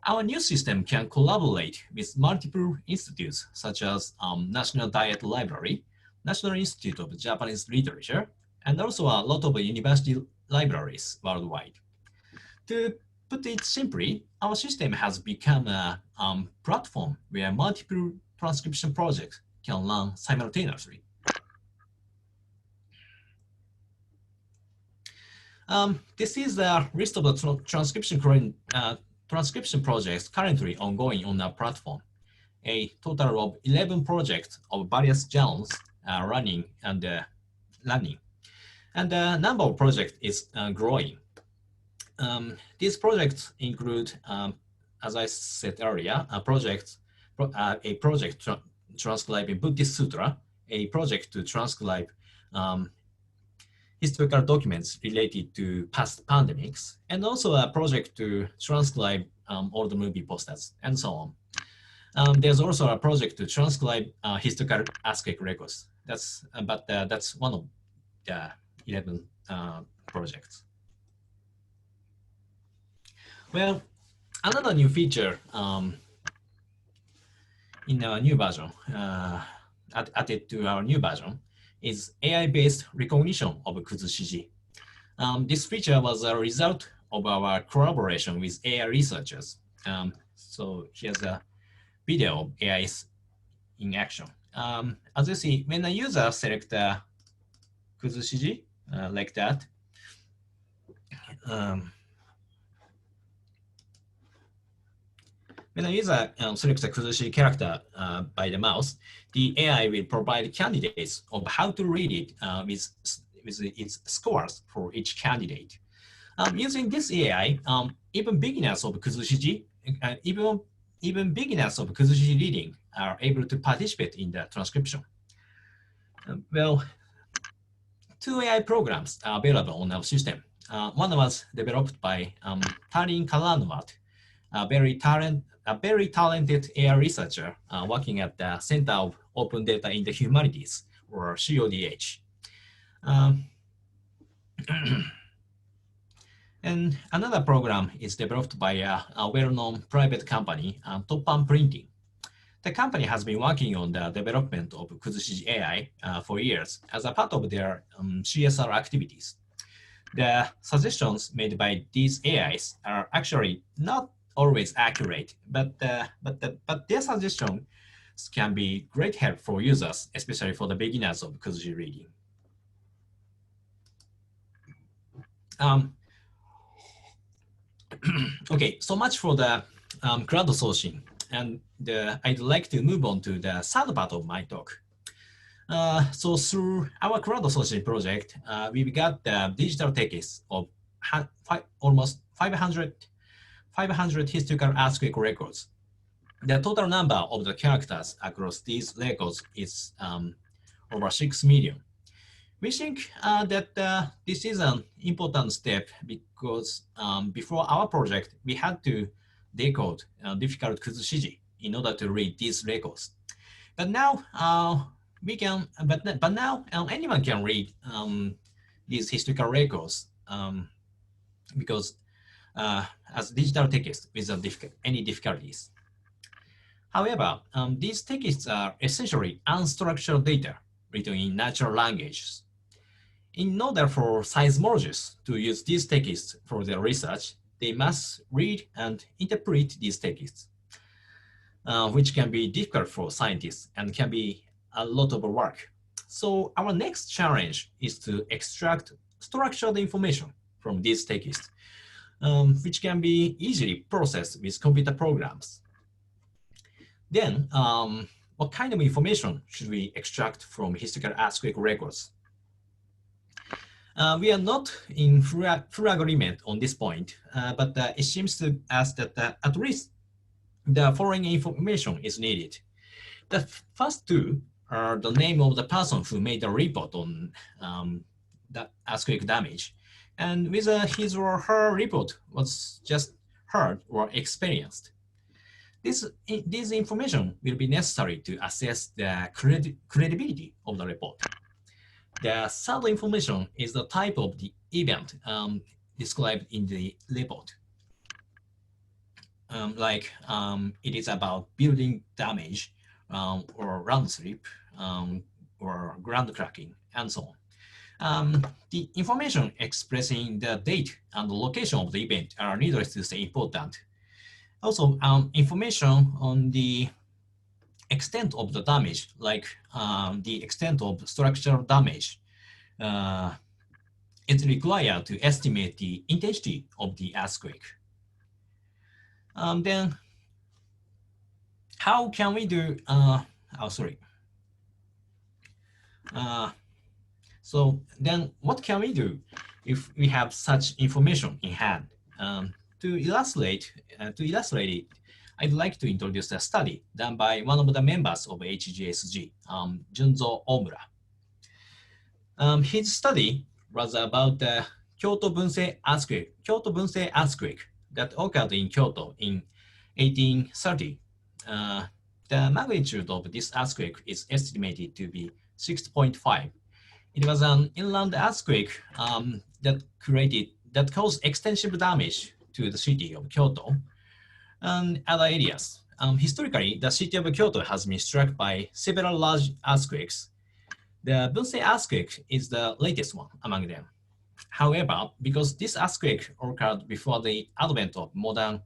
our new system can collaborate with multiple institutes such as National Diet Library, National Institute of Japanese Literature, and also a lot of university libraries worldwide. To put it simply, our system has become a platform where multiple transcription projects can run simultaneously. This is the list of the transcription projects currently ongoing on our platform. A total of 11 projects of various genres are running. And the number of projects is growing. These projects include, as I said earlier, a project transcribing Buddhist Sutra, a project to transcribe historical documents related to past pandemics, and also a project to transcribe old movie posters, and so on. There's also a project to transcribe historical earthquake records. That's one of the 11 projects. Well, another new feature in our new version, added to our new version, is AI-based recognition of kuzushiji. This feature was a result of our collaboration with AI researchers. So here's a video of AI in action. As you see, when a user selects a kuzushiji like that, when a user selects a kuzushiji character by the mouse, the AI will provide candidates of how to read it with its scores for each candidate. Using this AI, even beginners of kuzushiji, even beginners of kuzushiji reading are able to participate in the transcription. Well, two AI programs are available on our system. One was developed by Tarin Kalanwat, a very talented AI researcher working at the Center of Open Data in the Humanities, or CODH. And another program is developed by a well-known private company, Toppan Printing. The company has been working on the development of Kuzushiji AI for years as a part of their CSR activities. The suggestions made by these AIs are actually not always accurate, but their suggestions can be great help for users, especially for the beginners of Kuzushi reading. Okay, so much for the crowdsourcing, and I'd like to move on to the third part of my talk. So through our crowdsourcing project, we've got the digital text of almost 500 historical earthquake records. The total number of the characters across these records is over 6 million. We think that this is an important step because before our project, we had to decode difficult Kuzushiji in order to read these records. But now we can, but now anyone can read these historical records because as digital text without any difficulties. However, these texts are essentially unstructured data written in natural languages. In order for seismologists to use these texts for their research, they must read and interpret these texts, which can be difficult for scientists and can be a lot of work. So our next challenge is to extract structured information from these texts, which can be easily processed with computer programs. Then, what kind of information should we extract from historical earthquake records? We are not in full agreement on this point, but it seems to us that at least the following information is needed. The first two are the name of the person who made the report on the earthquake damage, and whether his or her report was just heard or experienced. This information will be necessary to assess the credibility of the report. The third information is the type of the event described in the report. It is about building damage or landslip or ground cracking and so on. The information expressing the date and the location of the event are needless to say important. Also, information on the extent of the damage, like the extent of structural damage, is required to estimate the intensity of the earthquake. Then, how can we do? So then, what can we do if we have such information in hand? To illustrate it, I'd like to introduce a study done by one of the members of HGSG, Junzo Omura. His study was about the Kyoto Bunsei earthquake that occurred in Kyoto in 1830. The magnitude of this earthquake is estimated to be 6.5. It was an inland earthquake that caused extensive damage to the city of Kyoto and other areas. Historically, the city of Kyoto has been struck by several large earthquakes. The Bunsei earthquake is the latest one among them. However, because this earthquake occurred before the advent of modern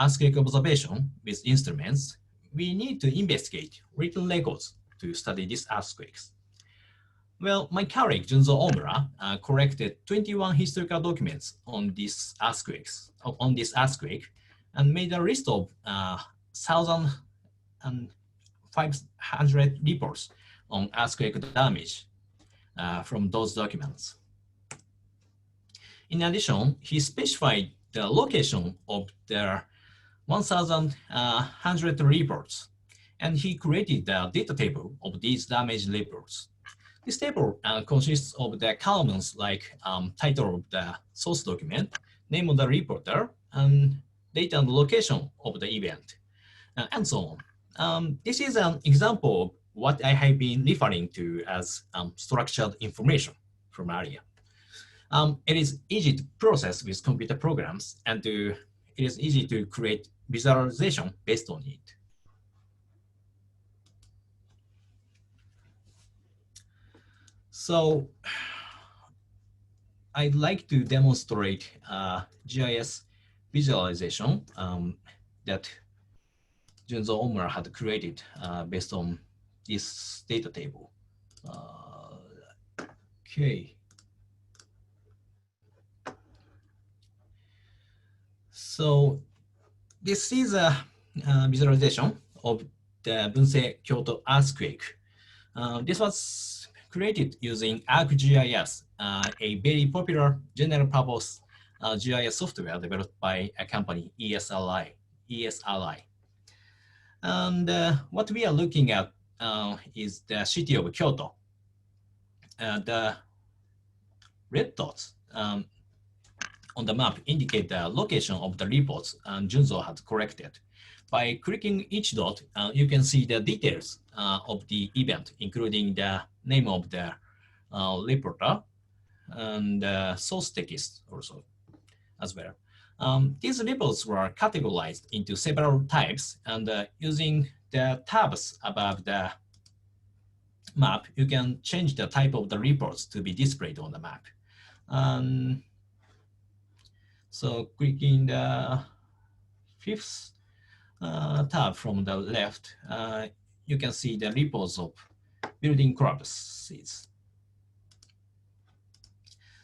earthquake observation with instruments, we need to investigate written records to study these earthquakes. Well, my colleague Junzo Omura collected 21 historical documents on this earthquake, and made a list of 1,500 reports on earthquake damage from those documents. In addition, he specified the location of the 1,100 reports, and he created the data table of these damage reports. This table consists of the columns like title of the source document, name of the reporter, and date and location of the event, and so on. This is an example of what I have been referring to as structured information from earlier. It is easy to process with computer programs, and it is easy to create visualization based on it. So I'd like to demonstrate GIS visualization that Junzo Omura had created based on this data table. Okay. So this is a visualization of the Bunsei Kyoto earthquake. This was created using ArcGIS, a very popular general purpose GIS software developed by a company, ESRI. And what we are looking at is the city of Kyoto. The red dots on the map indicate the location of the reports Junzo had corrected. By clicking each dot, you can see the details of the event, including the name of the reporter and source text also as well. These reports were categorized into several types, and using the tabs above the map, you can change the type of the reports to be displayed on the map. So clicking the fifth tab from the left, you can see the reports of building collapses.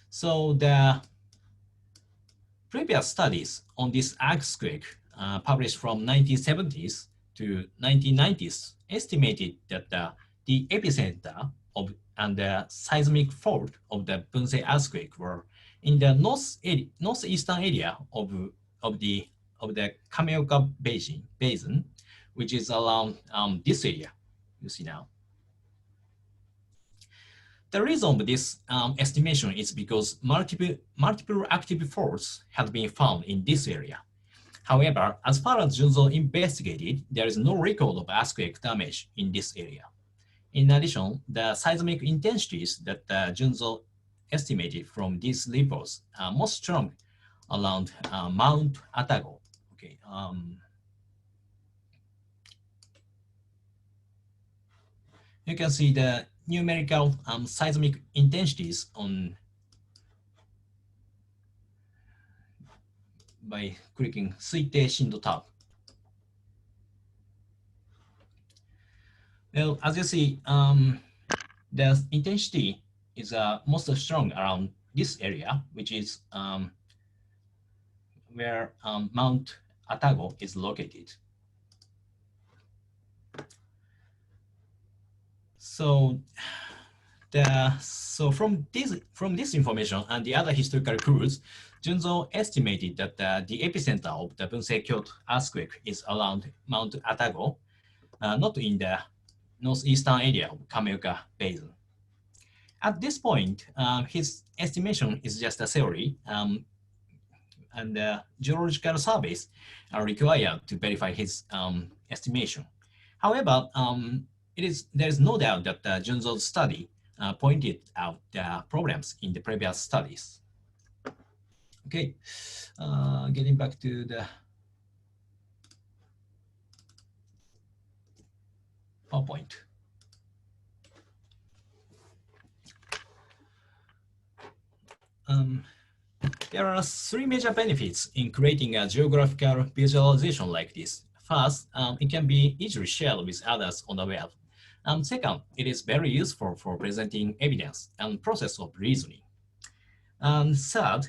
So the previous studies on this earthquake published from 1970s to 1990s estimated that the epicenter of and the seismic fault of the Bunsei earthquake were in the northeastern area of the Kameoka basin, which is around this area you see now. The reason of this estimation is because multiple active faults had been found in this area. However, as far as Junzo investigated, there is no record of earthquake damage in this area. In addition, the seismic intensities that Junzo estimated from these reports are most strong around Mount Atago. Okay. You can see the numerical seismic intensities by clicking Suite Shindo tab. Well, as you see, the intensity is most strong around this area, which is where Mount Atago is located. So from this information and the other historical clues, Junzo estimated that the epicenter of the Bunsei Kyoto earthquake is around Mount Atago, not in the northeastern area of Kameoka Basin. At this point, his estimation is just a theory, and geological surveys are required to verify his estimation. However, there is no doubt that Junzo's study pointed out the problems in the previous studies. Okay, getting back to the PowerPoint. There are three major benefits in creating a geographical visualization like this. First, it can be easily shared with others on the web. Second, it is very useful for presenting evidence and process of reasoning. And third,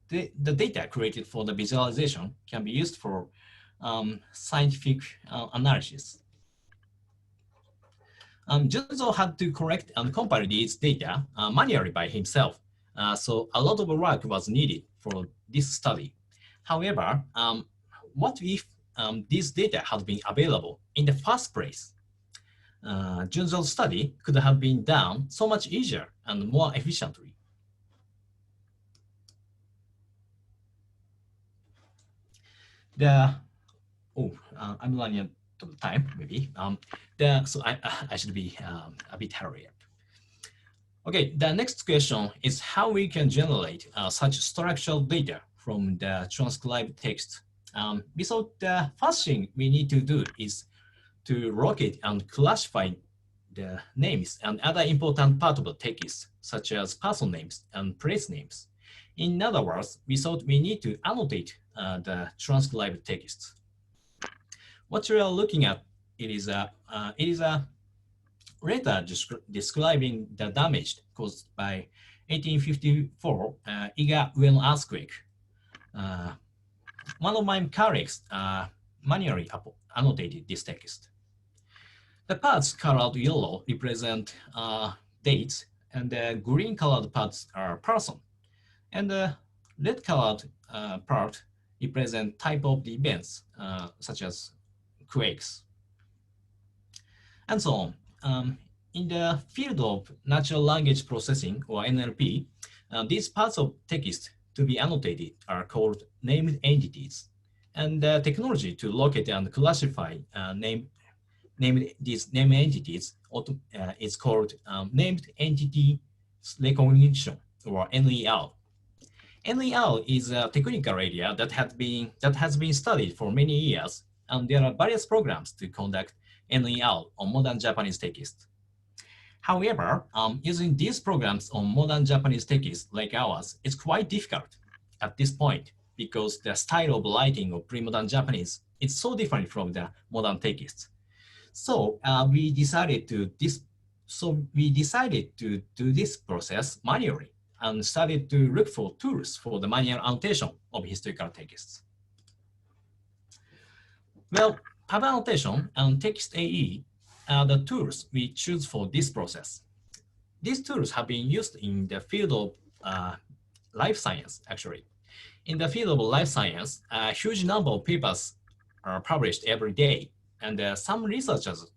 the data created for the visualization can be used for scientific analysis. Junzo had to correct and compile these data manually by himself, so a lot of work was needed for this study. However, what if these data had been available in the first place? Junzo's study could have been done so much easier and more efficiently. I'm running out of time, maybe. So I should be a bit hurry up. Okay, the next question is how we can generate such structural data from the transcribed text. We thought the first thing we need to do is to locate and classify the names and other important part of the text, such as person names and place names. In other words, we thought we need to annotate the transcribed text. What we are looking at it is a letter describing the damage caused by 1854 Iga-Ueno earthquake. One of my colleagues manually annotated this text. The parts colored yellow represent dates, and the green colored parts are person, and the red colored part represent type of the events such as quakes, and so on. In the field of natural language processing, or NLP, these parts of text to be annotated are called named entities. And the technology to locate and classify these named entities is called named entity recognition, or NER. NER is a technical area that has been studied for many years, and there are various programs to conduct NER on modern Japanese text. However, using these programs on modern Japanese text like ours is quite difficult at this point because the style of writing of pre-modern Japanese is so different from the modern text. So we decided to do this process manually and started to look for tools for the manual annotation of historical texts. Well, PubAnnotation and TextAE are the tools we choose for this process. These tools have been used in the field of life science, actually. In the field of life science, a huge number of papers are published every day, and there are some researchers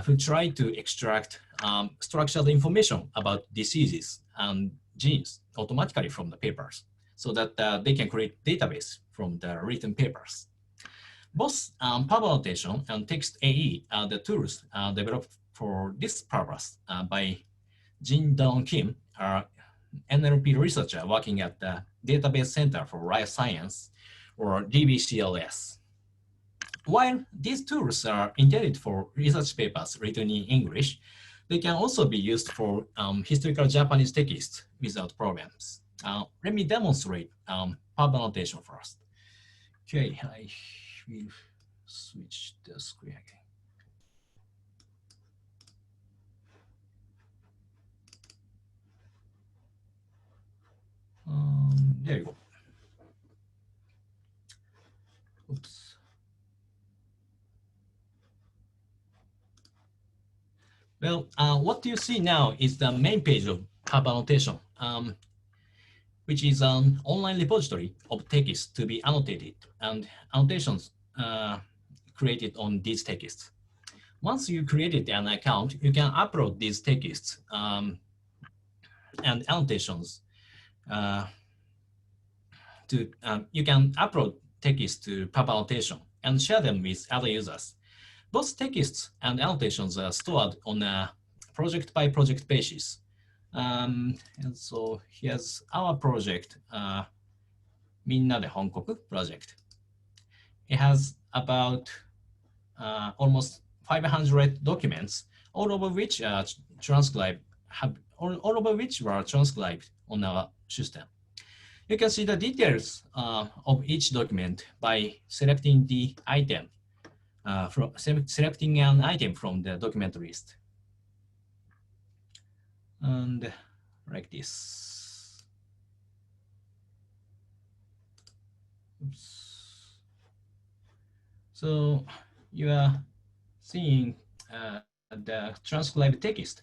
who try to extract structured information about diseases and genes automatically from the papers so that they can create database from the written papers. Both PubAnnotation and TextAE are the tools developed for this purpose by Jin Dong Kim, an NLP researcher working at the Database Center for Life Science, or DBCLS. While these tools are intended for research papers written in English, they can also be used for historical Japanese text without problems. Let me demonstrate PubAnnotation first. Okay, I will switch the screen again. There you go. Oops. Well, what you see now is the main page of PubAnnotation, which is an online repository of text to be annotated and annotations created on these texts. Once you created an account, you can upload these texts and annotations you can upload text to PubAnnotation and share them with other users. Both texts and annotations are stored on a project-by-project basis. And so here's our project, Minna de Honkoku project. It has about almost 500 documents, all of which were transcribed on our system. You can see the details of each document by selecting the item selecting an item from the document list. And like this. Oops. So you are seeing the transcribed text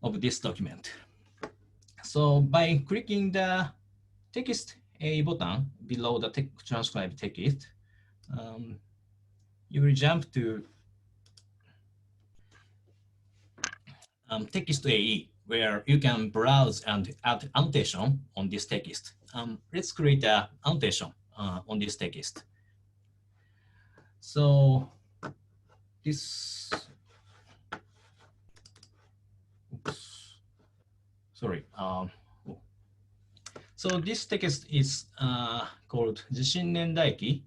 of this document. So by clicking the text A button below the transcribed text, you will jump to TextAE, where you can browse and add annotation on this text. Let's create an annotation on this text. So this, oops, sorry. So this text is called 地震年代記,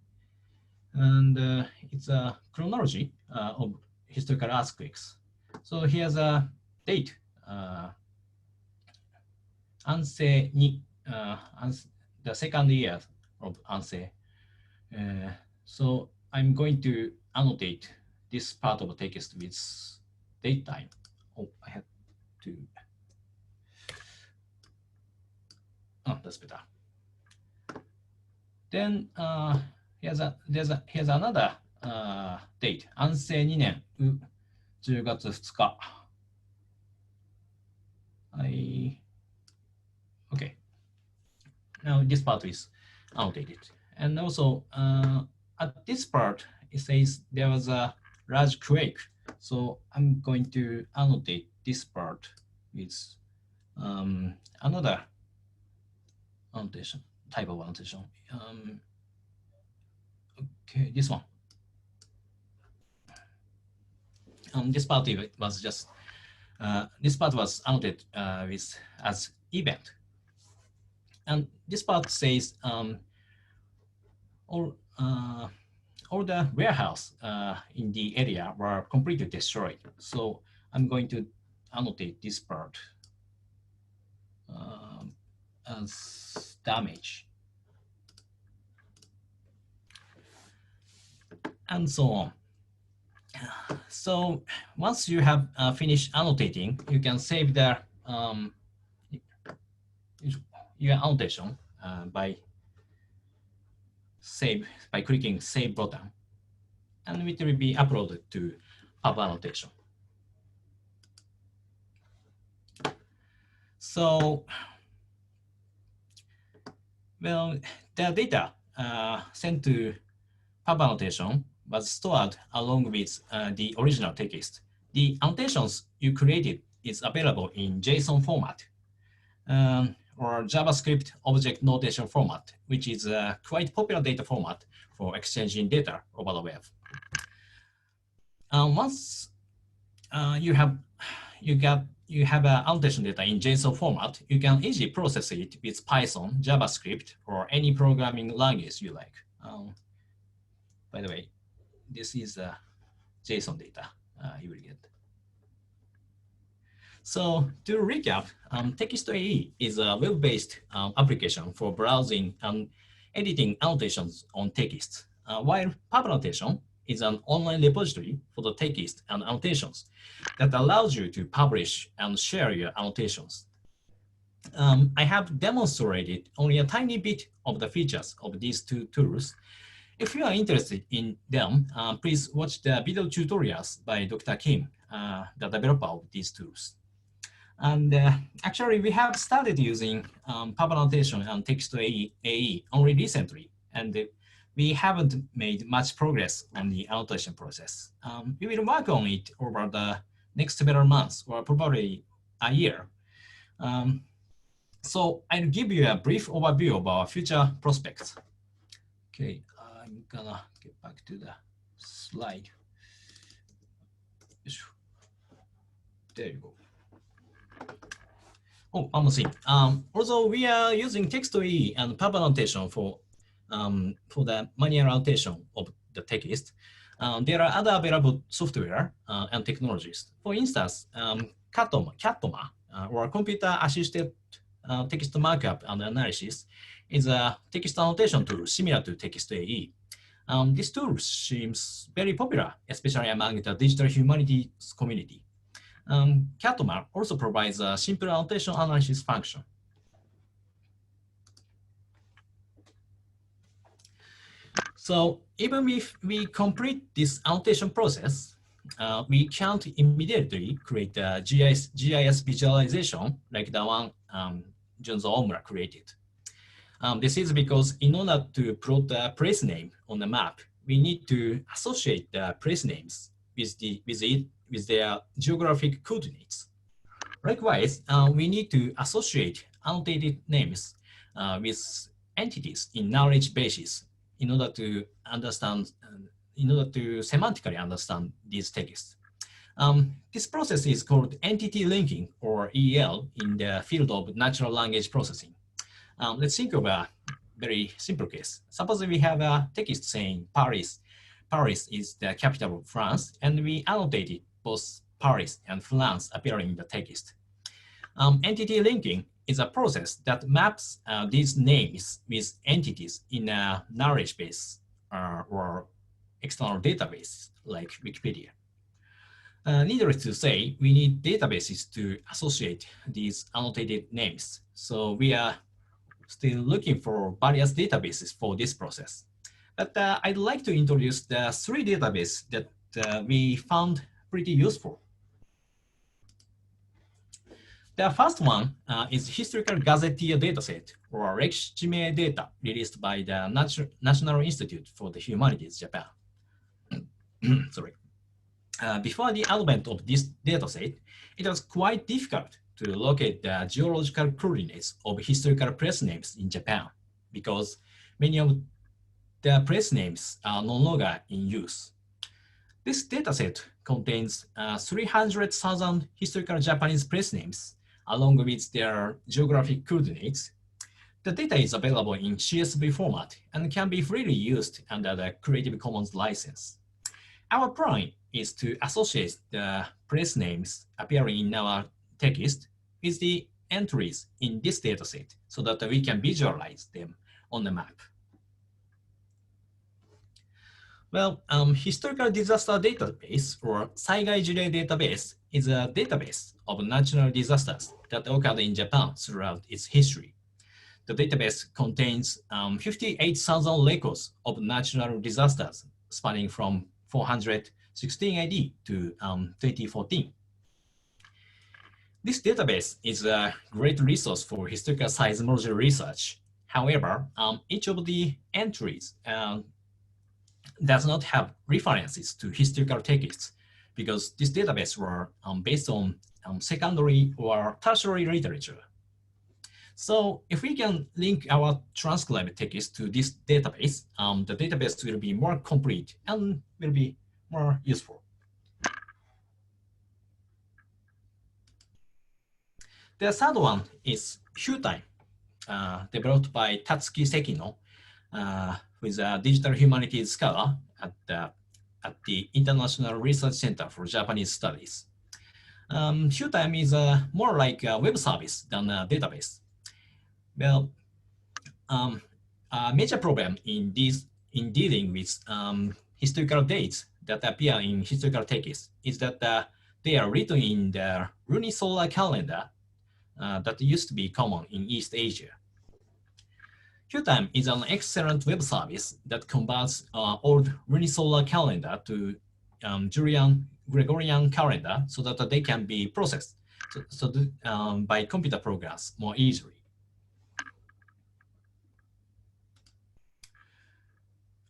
and it's a chronology of historical earthquakes. So here's a date, Ansei ni, the second year of Ansei. So I'm going to annotate this part of the text with date time. Oh, I have to. Oh, that's better. Then here's another date. 安政2年10月2日. Okay. Now this part is annotated. And also at this part, it says there was a large quake. So I'm going to annotate this part with another annotation, type of annotation. Okay, this one. This part was just this part was annotated with as event, and this part says all the warehouse in the area were completely destroyed. So I'm going to annotate this part as damage, and so on. So once you have finished annotating, you can save the your annotation by clicking Save button, and it will be uploaded to PubAnnotation. So, well, the data sent to PubAnnotation was stored along with the original text. The annotations you created is available in JSON format or JavaScript object notation format, which is a quite popular data format for exchanging data over the web. Once you have annotation data in JSON format, you can easily process it with Python, JavaScript, or any programming language you like. By the way, this is JSON data you will get. So to recap, TextAE is a web-based application for browsing and editing annotations on text, while PubAnnotation is an online repository for the text and annotations that allows you to publish and share your annotations. I have demonstrated only a tiny bit of the features of these two tools. If you are interested in them, please watch the video tutorials by Dr. Kim, the developer of these tools. And actually, we have started using PubAnnotation and TextAE only recently, and we haven't made much progress on the annotation process. We will work on it over the next several months, or probably a year. So I'll give you a brief overview of our future prospects. Okay, I'm gonna get back to the slide. There you go. Oh, one more thing. Although we are using TextAE and PubAnnotation for the manual annotation of the text, there are other available software and technologies. For instance, CATMA, or computer-assisted text markup and analysis, is a text annotation tool similar to TextAE. This tool seems very popular, especially among the digital humanities community. CATMA also provides a simple annotation analysis function. So even if we complete this annotation process, we can't immediately create a GIS visualization like the one Junzo Omura created. This is because in order to plot the place name on the map, we need to associate the place names with their geographic coordinates. Likewise, we need to associate annotated names with entities in knowledge bases in order to semantically understand these texts. This process is called entity linking, or EL, in the field of natural language processing. Let's think of a very simple case. Suppose we have a text saying Paris. Paris is the capital of France, and we annotated both Paris and France appearing in the text. Entity linking is a process that maps these names with entities in a knowledge base or external database like Wikipedia. Needless to say, we need databases to associate these annotated names. So we are still looking for various databases for this process. But I'd like to introduce the 3 databases that we found pretty useful. The first one is Historical Gazetteer dataset, or 歴史地名 data, released by the National Institute for the Humanities, Japan. Sorry. Before the advent of this dataset, it was quite difficult to locate the geological coordinates of historical place names in Japan, because many of the place names are no longer in use. This dataset contains 300,000 historical Japanese place names, along with their geographic coordinates. The data is available in CSV format and can be freely used under the Creative Commons license. Our plan is to associate the place names appearing in our text with the entries in this dataset so that we can visualize them on the map. Well, Historical Disaster Database, or 災害事例 database, is a database of natural disasters that occurred in Japan throughout its history. The database contains 58,000 records of natural disasters spanning from 416 AD to 2014. This database is a great resource for historical seismology research. However, each of the entries does not have references to historical texts because this database were based on secondary or tertiary literature. So if we can link our transcribed text to this database, the database will be more complete and will be more useful. The third one is HuTime, developed by Tatsuki Sekino, who is a digital humanities scholar at the International Research Center for Japanese Studies. HuTime is more like a web service than a database. Well, a major problem in dealing with historical dates that appear in historical texts is that they are written in the lunisolar calendar that used to be common in East Asia. HuTime is an excellent web service that converts old lunisolar calendar to Julian Gregorian calendar so that they can be processed by computer programs more easily.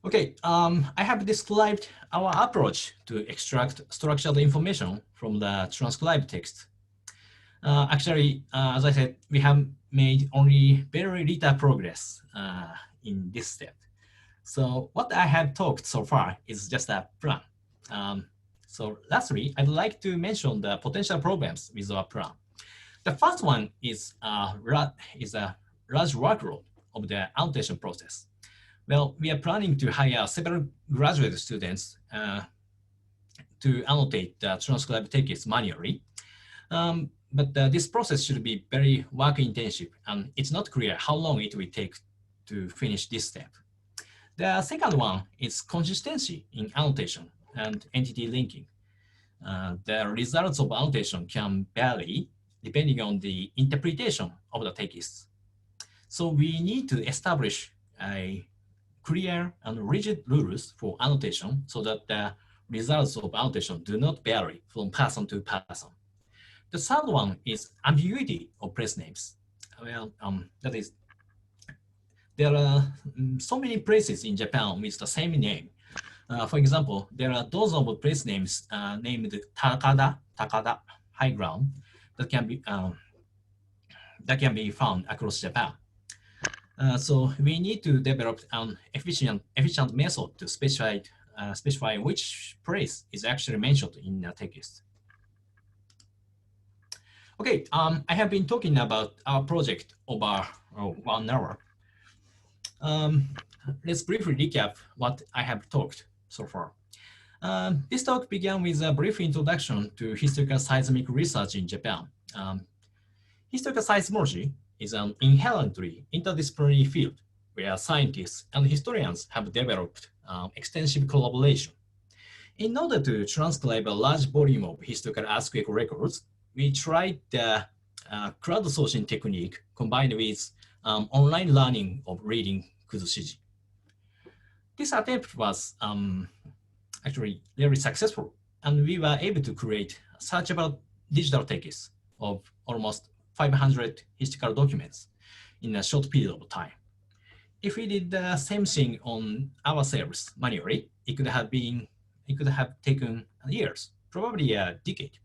Okay, I have described our approach to extract structured information from the transcribed text. Actually, as I said, we have made only very little progress in this step. So what I have talked so far is just a plan. So lastly, I'd like to mention the potential problems with our plan. The first one is a large workload of the annotation process. Well, we are planning to hire several graduate students to annotate the transcribed text manually. But this process should be very work-intensive, and it's not clear how long it will take to finish this step. The second one is consistency in annotation and entity linking. The results of annotation can vary depending on the interpretation of the text. So we need to establish a clear and rigid rules for annotation so that the results of annotation do not vary from person to person. The third one is ambiguity of place names. Well, that is, there are so many places in Japan with the same name. For example, there are dozens of place names named Takada High Ground that can be found across Japan. So we need to develop an efficient method to specify which place is actually mentioned in the text. Okay, I have been talking about our project over 1 hour. Let's briefly recap what I have talked so far. This talk began with a brief introduction to historical seismic research in Japan. Historical seismology is an inherently interdisciplinary field where scientists and historians have developed extensive collaboration. In order to transcribe a large volume of historical earthquake records, we tried the crowdsourcing technique combined with online learning of reading kuzushiji. This attempt was actually very successful, and we were able to create searchable digital texts of almost 500 historical documents in a short period of time. If we did the same thing on ourselves manually, it could have taken years, probably a decade.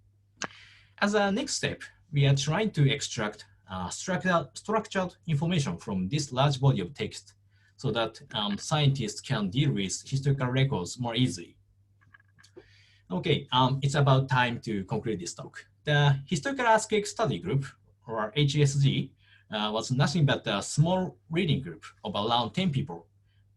As a next step, we are trying to extract structured information from this large body of text so that scientists can deal with historical records more easily. Okay, it's about time to conclude this talk. The Historical Earthquake Study Group, or HSG, was nothing but a small reading group of around 10 people,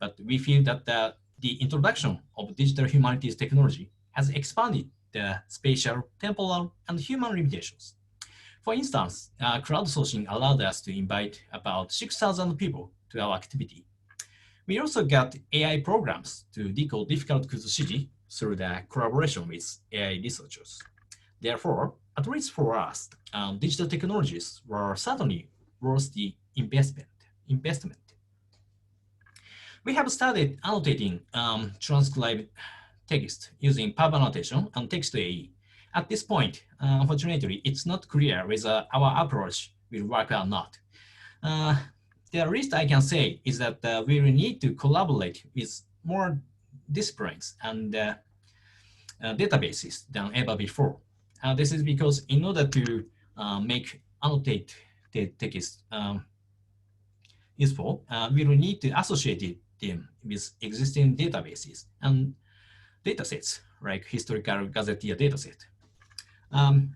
but we feel that the introduction of digital humanities technology has expanded the spatial, temporal, and human limitations. For instance, crowdsourcing allowed us to invite about 6,000 people to our activity. We also got AI programs to decode difficult kuzushiji through the collaboration with AI researchers. Therefore, at least for us, digital technologies were certainly worth the investment. We have started annotating transcribed text using PubAnnotation and TextAE. At this point, unfortunately, it's not clear whether our approach will work or not. The least I can say is that we will need to collaborate with more disciplines and databases than ever before. This is because in order to make annotated text useful, we will need to associate them with existing databases and datasets like historical gazetteer dataset.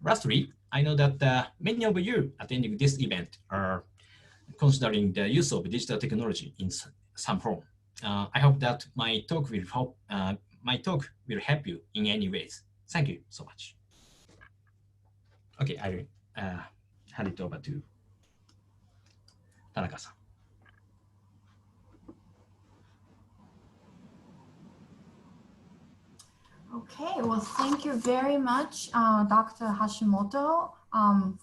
Lastly, I know that many of you attending this event are considering the use of digital technology in some form. I hope that my talk will help you in any ways. Thank you so much. Okay, I will hand it over to Tanaka-san. Okay, well, thank you very much, Dr. Hashimoto,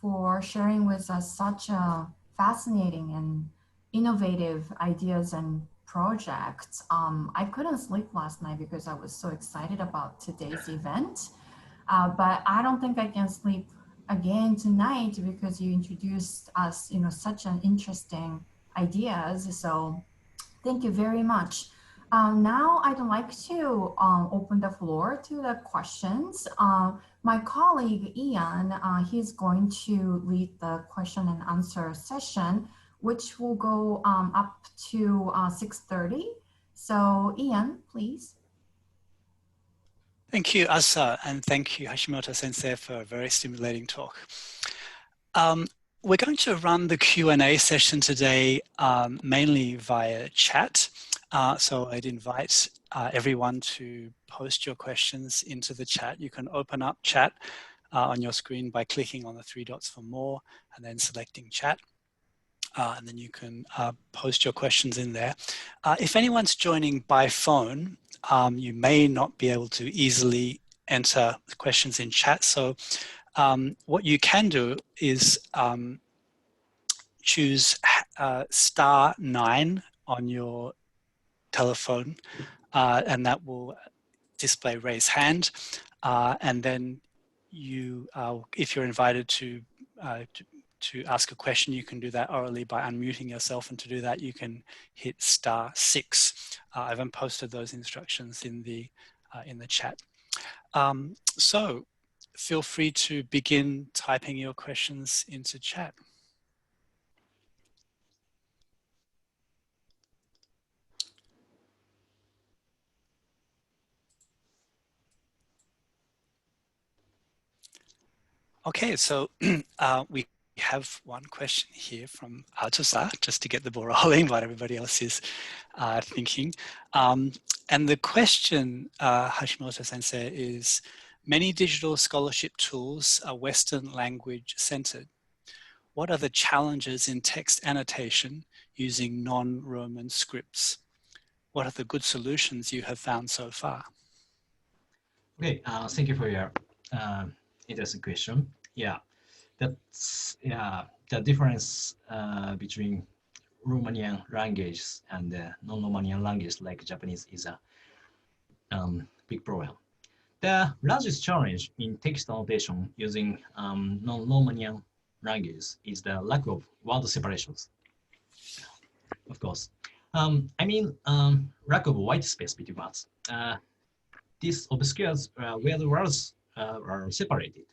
for sharing with us such fascinating and innovative ideas and projects. I couldn't sleep last night because I was so excited about today's event, but I don't think I can sleep again tonight because you introduced us, such an interesting ideas. So thank you very much. Now I'd like to open the floor to the questions. My colleague Ian, he's going to lead the question and answer session, which will go up to 6:30. So Ian, please. Thank you, Asa, and thank you, Hashimoto-sensei, for a very stimulating talk. We're going to run the Q&A session today mainly via chat. So I'd invite everyone to post your questions into the chat. You can open up chat on your screen by clicking on the 3 dots for more and then selecting chat. And then you can post your questions in there. If anyone's joining by phone, you may not be able to easily enter the questions in chat. So what you can do is choose *9 on your telephone, and that will display raise hand. And then you, if you're invited to to ask a question, you can do that orally by unmuting yourself, and to do that you can hit *6. I haven't posted those instructions in the chat. So feel free to begin typing your questions into chat. Okay, so we have one question here from Atusa, just to get the ball rolling, what everybody else is thinking. And the question, Hashimoto Sensei, is, many digital scholarship tools are Western language centered. What are the challenges in text annotation using non-Roman scripts? What are the good solutions you have found so far? Okay, thank you for your interesting question. Yeah, that's the difference between Romanian language and non-Romanian language like Japanese is a big problem. The largest challenge in text annotation using non-Romanian language is the lack of word separations. Of course, lack of white space between words. This obscures where the words are separated.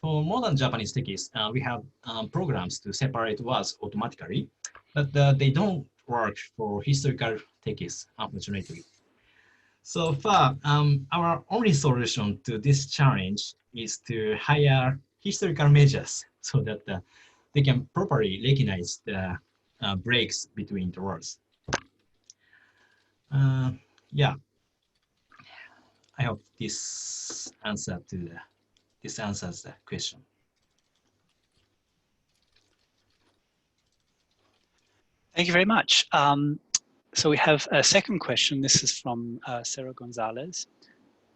For modern Japanese texts, we have programs to separate words automatically, but they don't work for historical texts, unfortunately. So far, our only solution to this challenge is to hire historical measures so that they can properly recognize the breaks between the words. Yeah, I hope this answers the question. Thank you very much. So we have a second question. This is from Sarah Gonzalez.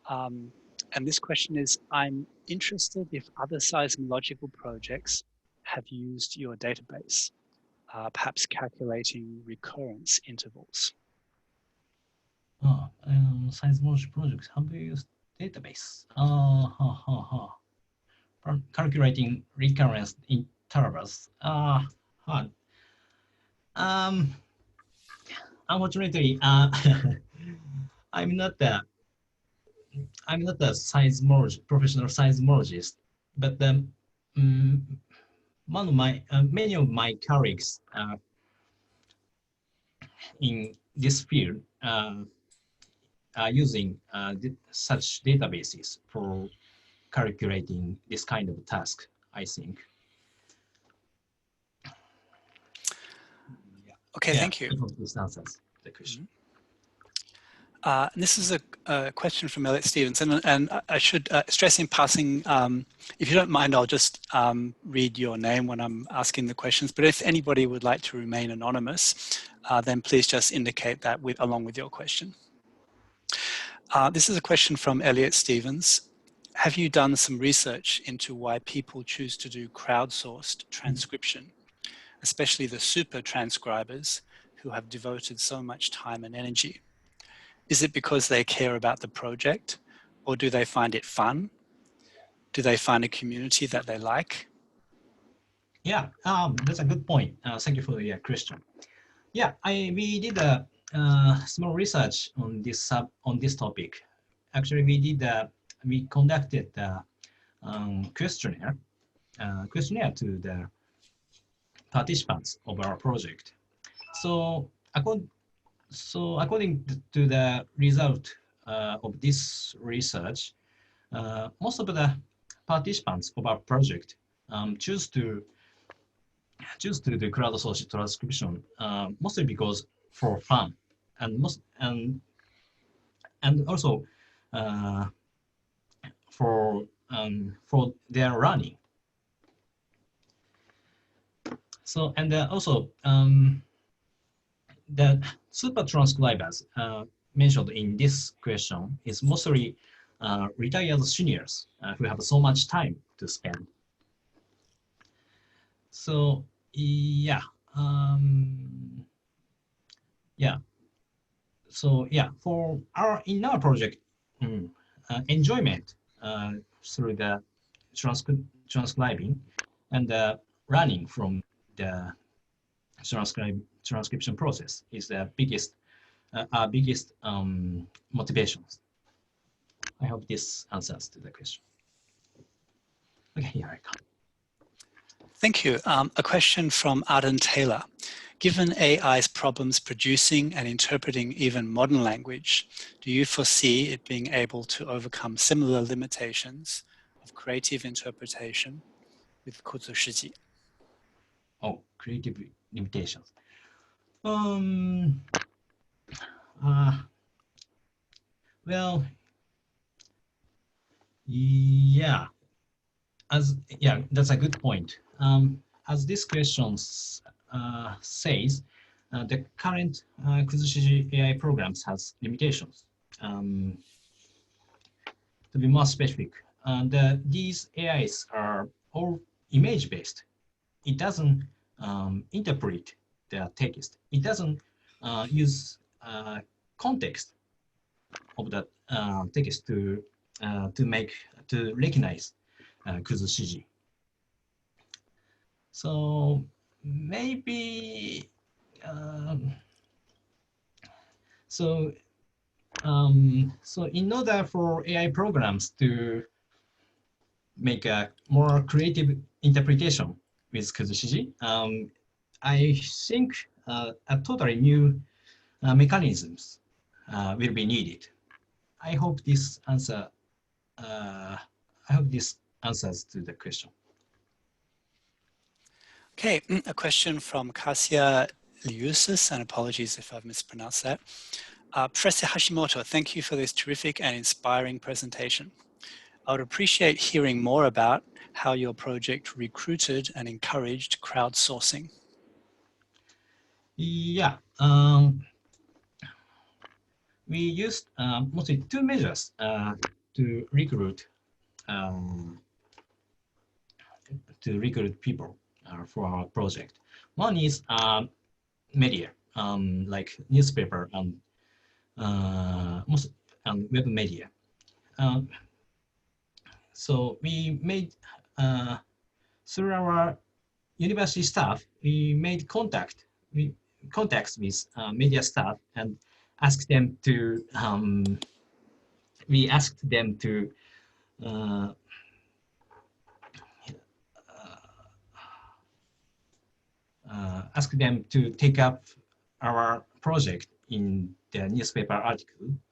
And this question is, I'm interested if other seismological projects have used your database, perhaps calculating recurrence intervals. Seismology projects have used database. Calculating recurrence intervals. Unfortunately, I'm not a professional seismologist, but many of my colleagues in this field are using such databases for calculating this kind of task, I think. Okay, thank you. I hope this answers the question. And this is a question from Elliot Stevenson, and I should stress in passing, if you don't mind, I'll just read your name when I'm asking the questions, but if anybody would like to remain anonymous, then please just indicate that along with your question. This is a question from Elliot Stevens. Have you done some research into why people choose to do crowdsourced transcription, especially the super transcribers who have devoted so much time and energy? Is it because they care about the project, or do they find it fun? Do they find a community that they like? Yeah, that's a good point. Thank you for your question. Yeah, we did a small research on this topic. Actually, we conducted a questionnaire to the participants of our project. So according to the result of this research, most of the participants of our project choose to do crowdsourced transcription mostly because for fun and also for their learning. So also the super transcribers mentioned in this question is mostly retired seniors who have so much time to spend. So yeah, So yeah, in our project, enjoyment through the transcribing and learning from the transcription process is the biggest our biggest motivations. I hope this answers to the question. Okay, here I come. Thank you. A question from Arden Taylor. Given AI's problems producing and interpreting even modern language, do you foresee it being able to overcome similar limitations of creative interpretation with 口述史记? Oh, creative limitations. Well, yeah. That's a good point. As this question says, the current Kuzushiji AI programs has limitations. To be more specific, these AIs are all image-based. It doesn't interpret the text. It doesn't use context of that text to recognize Kuzushiji. So maybe so in order for AI programs to make a more creative interpretation with Kuzushiji, I think a totally new mechanisms will be needed. I hope this answers to the question. Okay, a question from Kasia Liusis, and apologies if I've mispronounced that. Professor Hashimoto, thank you for this terrific and inspiring presentation. I would appreciate hearing more about how your project recruited and encouraged crowdsourcing. Yeah, we used mostly two measures to recruit people for our project. One is media, like newspaper and web media. So we made through our university staff, we made contacts with media staff and asked them to ask them to take up our project in the newspaper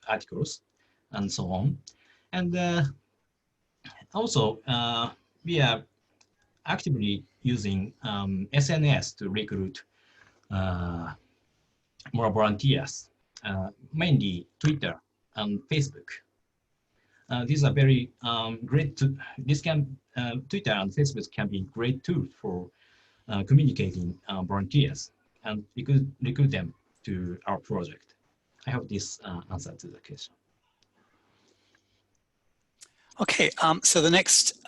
articles and so on. And also, we are actively using SNS to recruit more volunteers, mainly Twitter and Facebook. These are very great. Twitter and Facebook can be great tools for communicating volunteers and recruit them to our project. I hope this answers to the question. Okay, so the next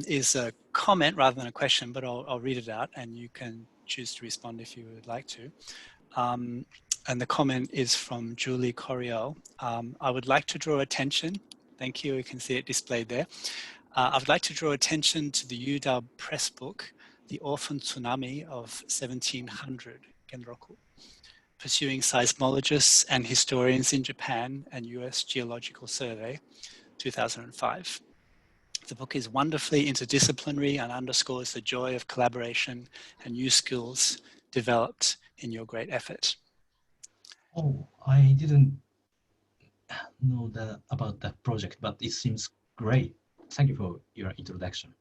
is a comment rather than a question, but I'll read it out and you can choose to respond if you would like to. And the comment is from Julie Coriel. I would like to draw attention, thank you, you can see it displayed there. I would like to draw attention to the Udao press book, The Orphan Tsunami of 1700, Genroku, Pursuing Seismologists and Historians in Japan and US Geological Survey, 2005. The book is wonderfully interdisciplinary and underscores the joy of collaboration and new skills developed in your great effort. Oh, I didn't know about that project, but it seems great. Thank you for your introduction.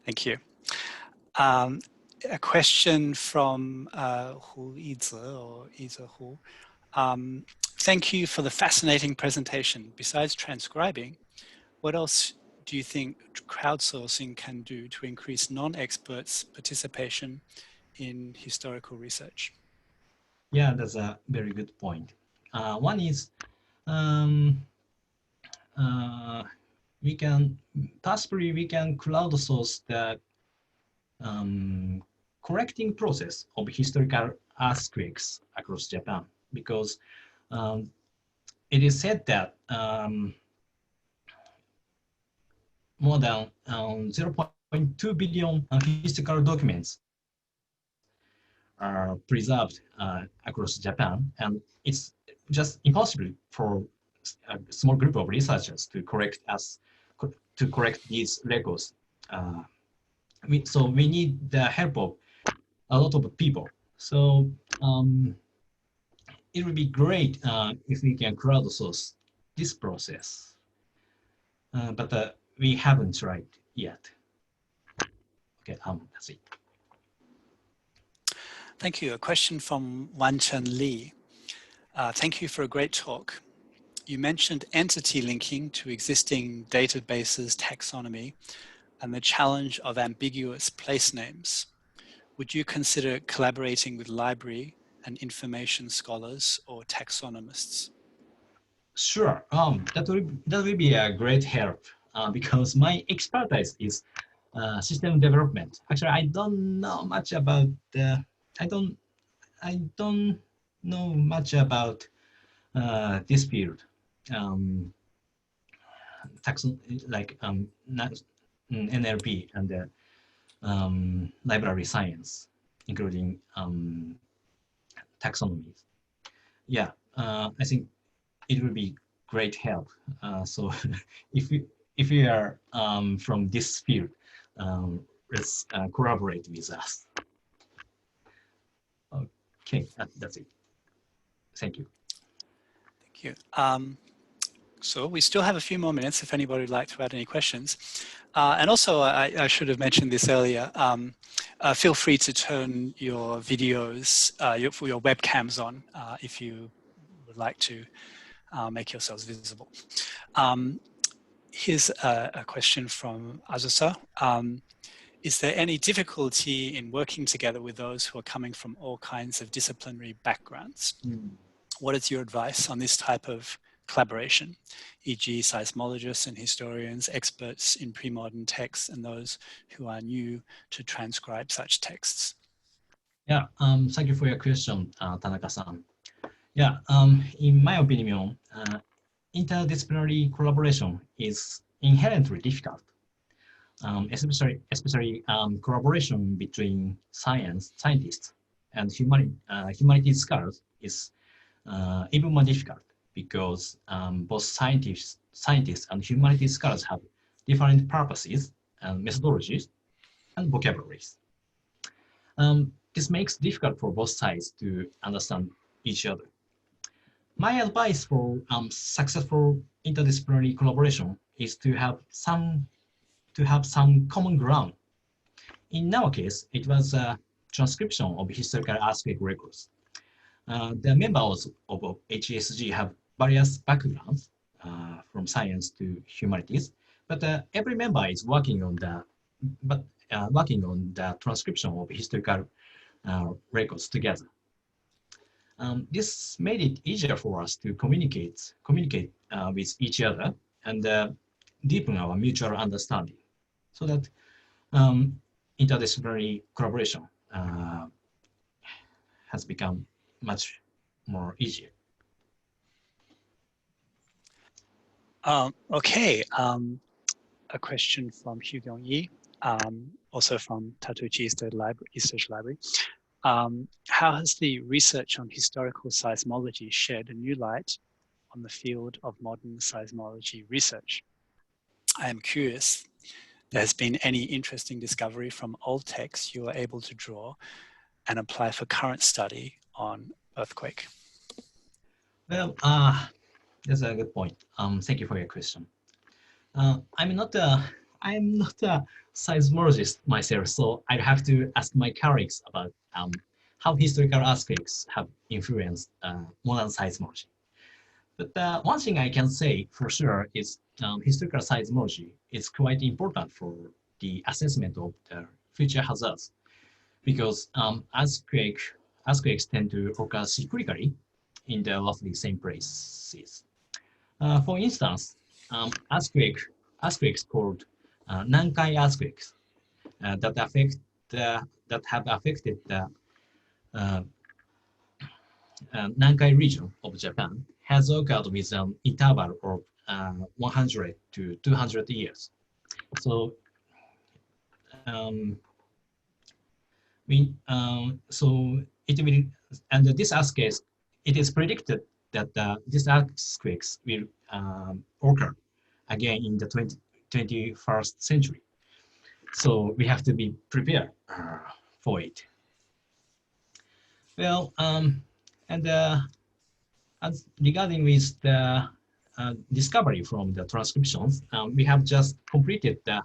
Thank you. A question from Hu Yize or Yize Hu. Thank you for the fascinating presentation. Besides transcribing, what else do you think crowdsourcing can do to increase non-experts' participation in historical research? Yeah, that's a very good point. One is we can crowdsource the correcting process of historical earthquakes across Japan, because it is said that more than 0.1% 1.2 billion historical documents are preserved across Japan, and it's just impossible for a small group of researchers to correct these records. So we need the help of a lot of people. So it would be great if we can crowdsource this process, but we haven't tried yet. Okay, that's it. Thank you. A question from Wanchen Lee. Thank you for a great talk. You mentioned entity linking to existing databases taxonomy and the challenge of ambiguous place names. Would you consider collaborating with library and information scholars or taxonomists? Sure, that will be a great help because my expertise is system development. Actually, I don't know much about I don't know much about this field. NLP and library science, including taxonomies. Yeah, I think it will be great help. So if you are from this field, let's collaborate with us. Okay, that's it. Thank you. Thank you. So we still have a few more minutes if anybody would like to add any questions. And also, I should have mentioned this earlier, feel free to turn your videos, your webcams on if you would like to make yourselves visible. Here's a question from Azusa. Is there any difficulty in working together with those who are coming from all kinds of disciplinary backgrounds? What is your advice on this type of collaboration, e.g. seismologists and historians, experts in pre-modern texts, and those who are new to transcribe such texts? Yeah, thank you for your question, Tanaka-san. Yeah, in my opinion, interdisciplinary collaboration is inherently difficult, especially collaboration between scientists and humanities scholars is even more difficult because both scientists and humanities scholars have different purposes and methodologies and vocabularies. This makes it difficult for both sides to understand each other. My advice for successful interdisciplinary collaboration is to have some common ground. In our case, it was a transcription of historical earthquake records. The members of HESG have various backgrounds from science to humanities, but every member is working on the transcription of historical records together. This made it easier for us to communicate with each other and deepen our mutual understanding, so that interdisciplinary collaboration has become much more easier. Okay, a question from Hugh Yong Yi, also from Tateuchi Research Library. How has the research on historical seismology shed a new light on the field of modern seismology research? I am curious, there has been any interesting discovery from old texts you are able to draw and apply for current study on earthquake? Well, that's a good point. Thank you for your question. I'm not a seismologist myself, so I'd have to ask my colleagues about how historical earthquakes have influenced modern seismology. But one thing I can say for sure is historical seismology is quite important for the assessment of the future hazards, because earthquakes tend to occur cyclically in the roughly same places. For instance, earthquakes called Nankai earthquakes that have affected the Nankai region of Japan has occurred with an interval of 100 to 200 years. So so it will, and this earthquake, it is predicted that this earthquakes will occur again in the 21st century. So we have to be prepared for it. Well, and as regarding with the discovery from the transcriptions, we have just completed the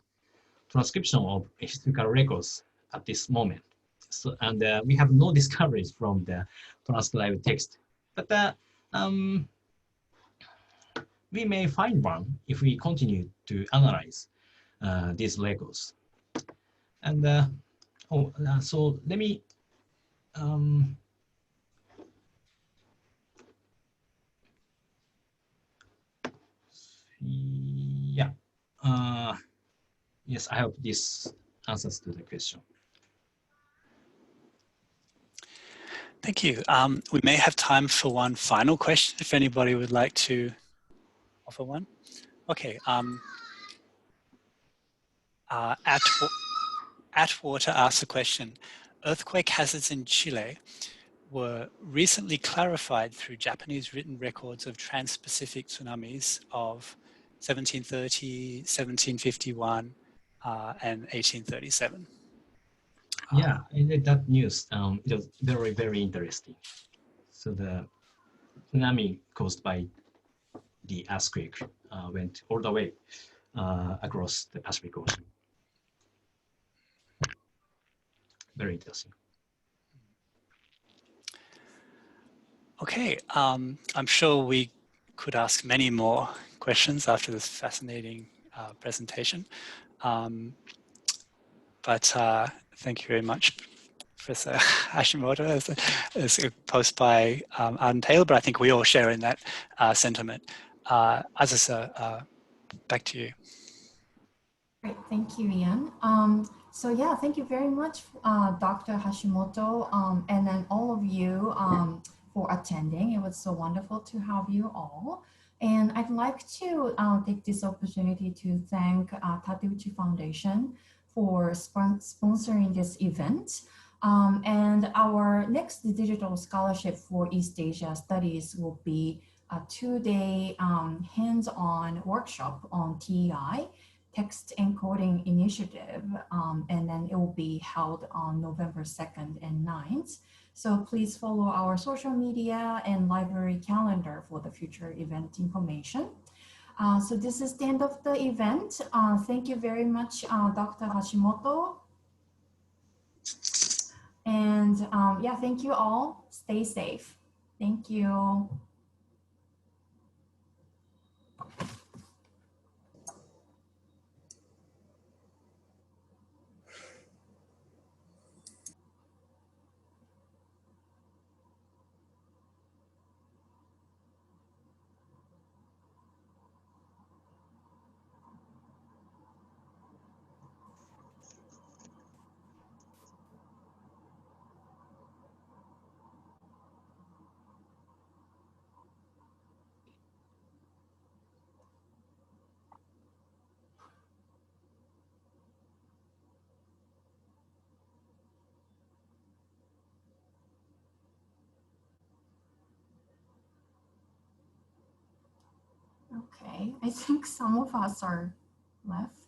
transcription of historical records at this moment. So, and we have no discoveries from the transcribed text. But we may find one if we continue to analyze these records. And so let me yeah. Yes, I hope this answers to the question. Thank you. We may have time for one final question if anybody would like to offer one. Okay. Atwater asks a question. Earthquake hazards in Chile were recently clarified through Japanese written records of trans-Pacific tsunamis of 1730, 1751, and 1837. Yeah, and that news it was very, very interesting. So the tsunami caused by the earthquake went all the way across the Pacific Ocean. Very interesting. Okay, I'm sure we could ask many more questions after this fascinating presentation. But thank you very much, Professor Hashimoto, as a post by Untitled, but I think we all share in that sentiment. Azusa, back to you. Great, thank you, Ian. So yeah, thank you very much, Dr. Hashimoto, and then all of you for attending. It was so wonderful to have you all. And I'd like to take this opportunity to thank Tateuchi Foundation for sponsoring this event. And our next digital scholarship for East Asia Studies will be a 2-day hands-on workshop on TEI, Text Encoding Initiative, and then it will be held on November 2nd and 9th. So please follow our social media and library calendar for the future event information. So this is the end of the event. Thank you very much, Dr. Hashimoto. And yeah, thank you all. Stay safe. Thank you. Okay, I think some of us are left.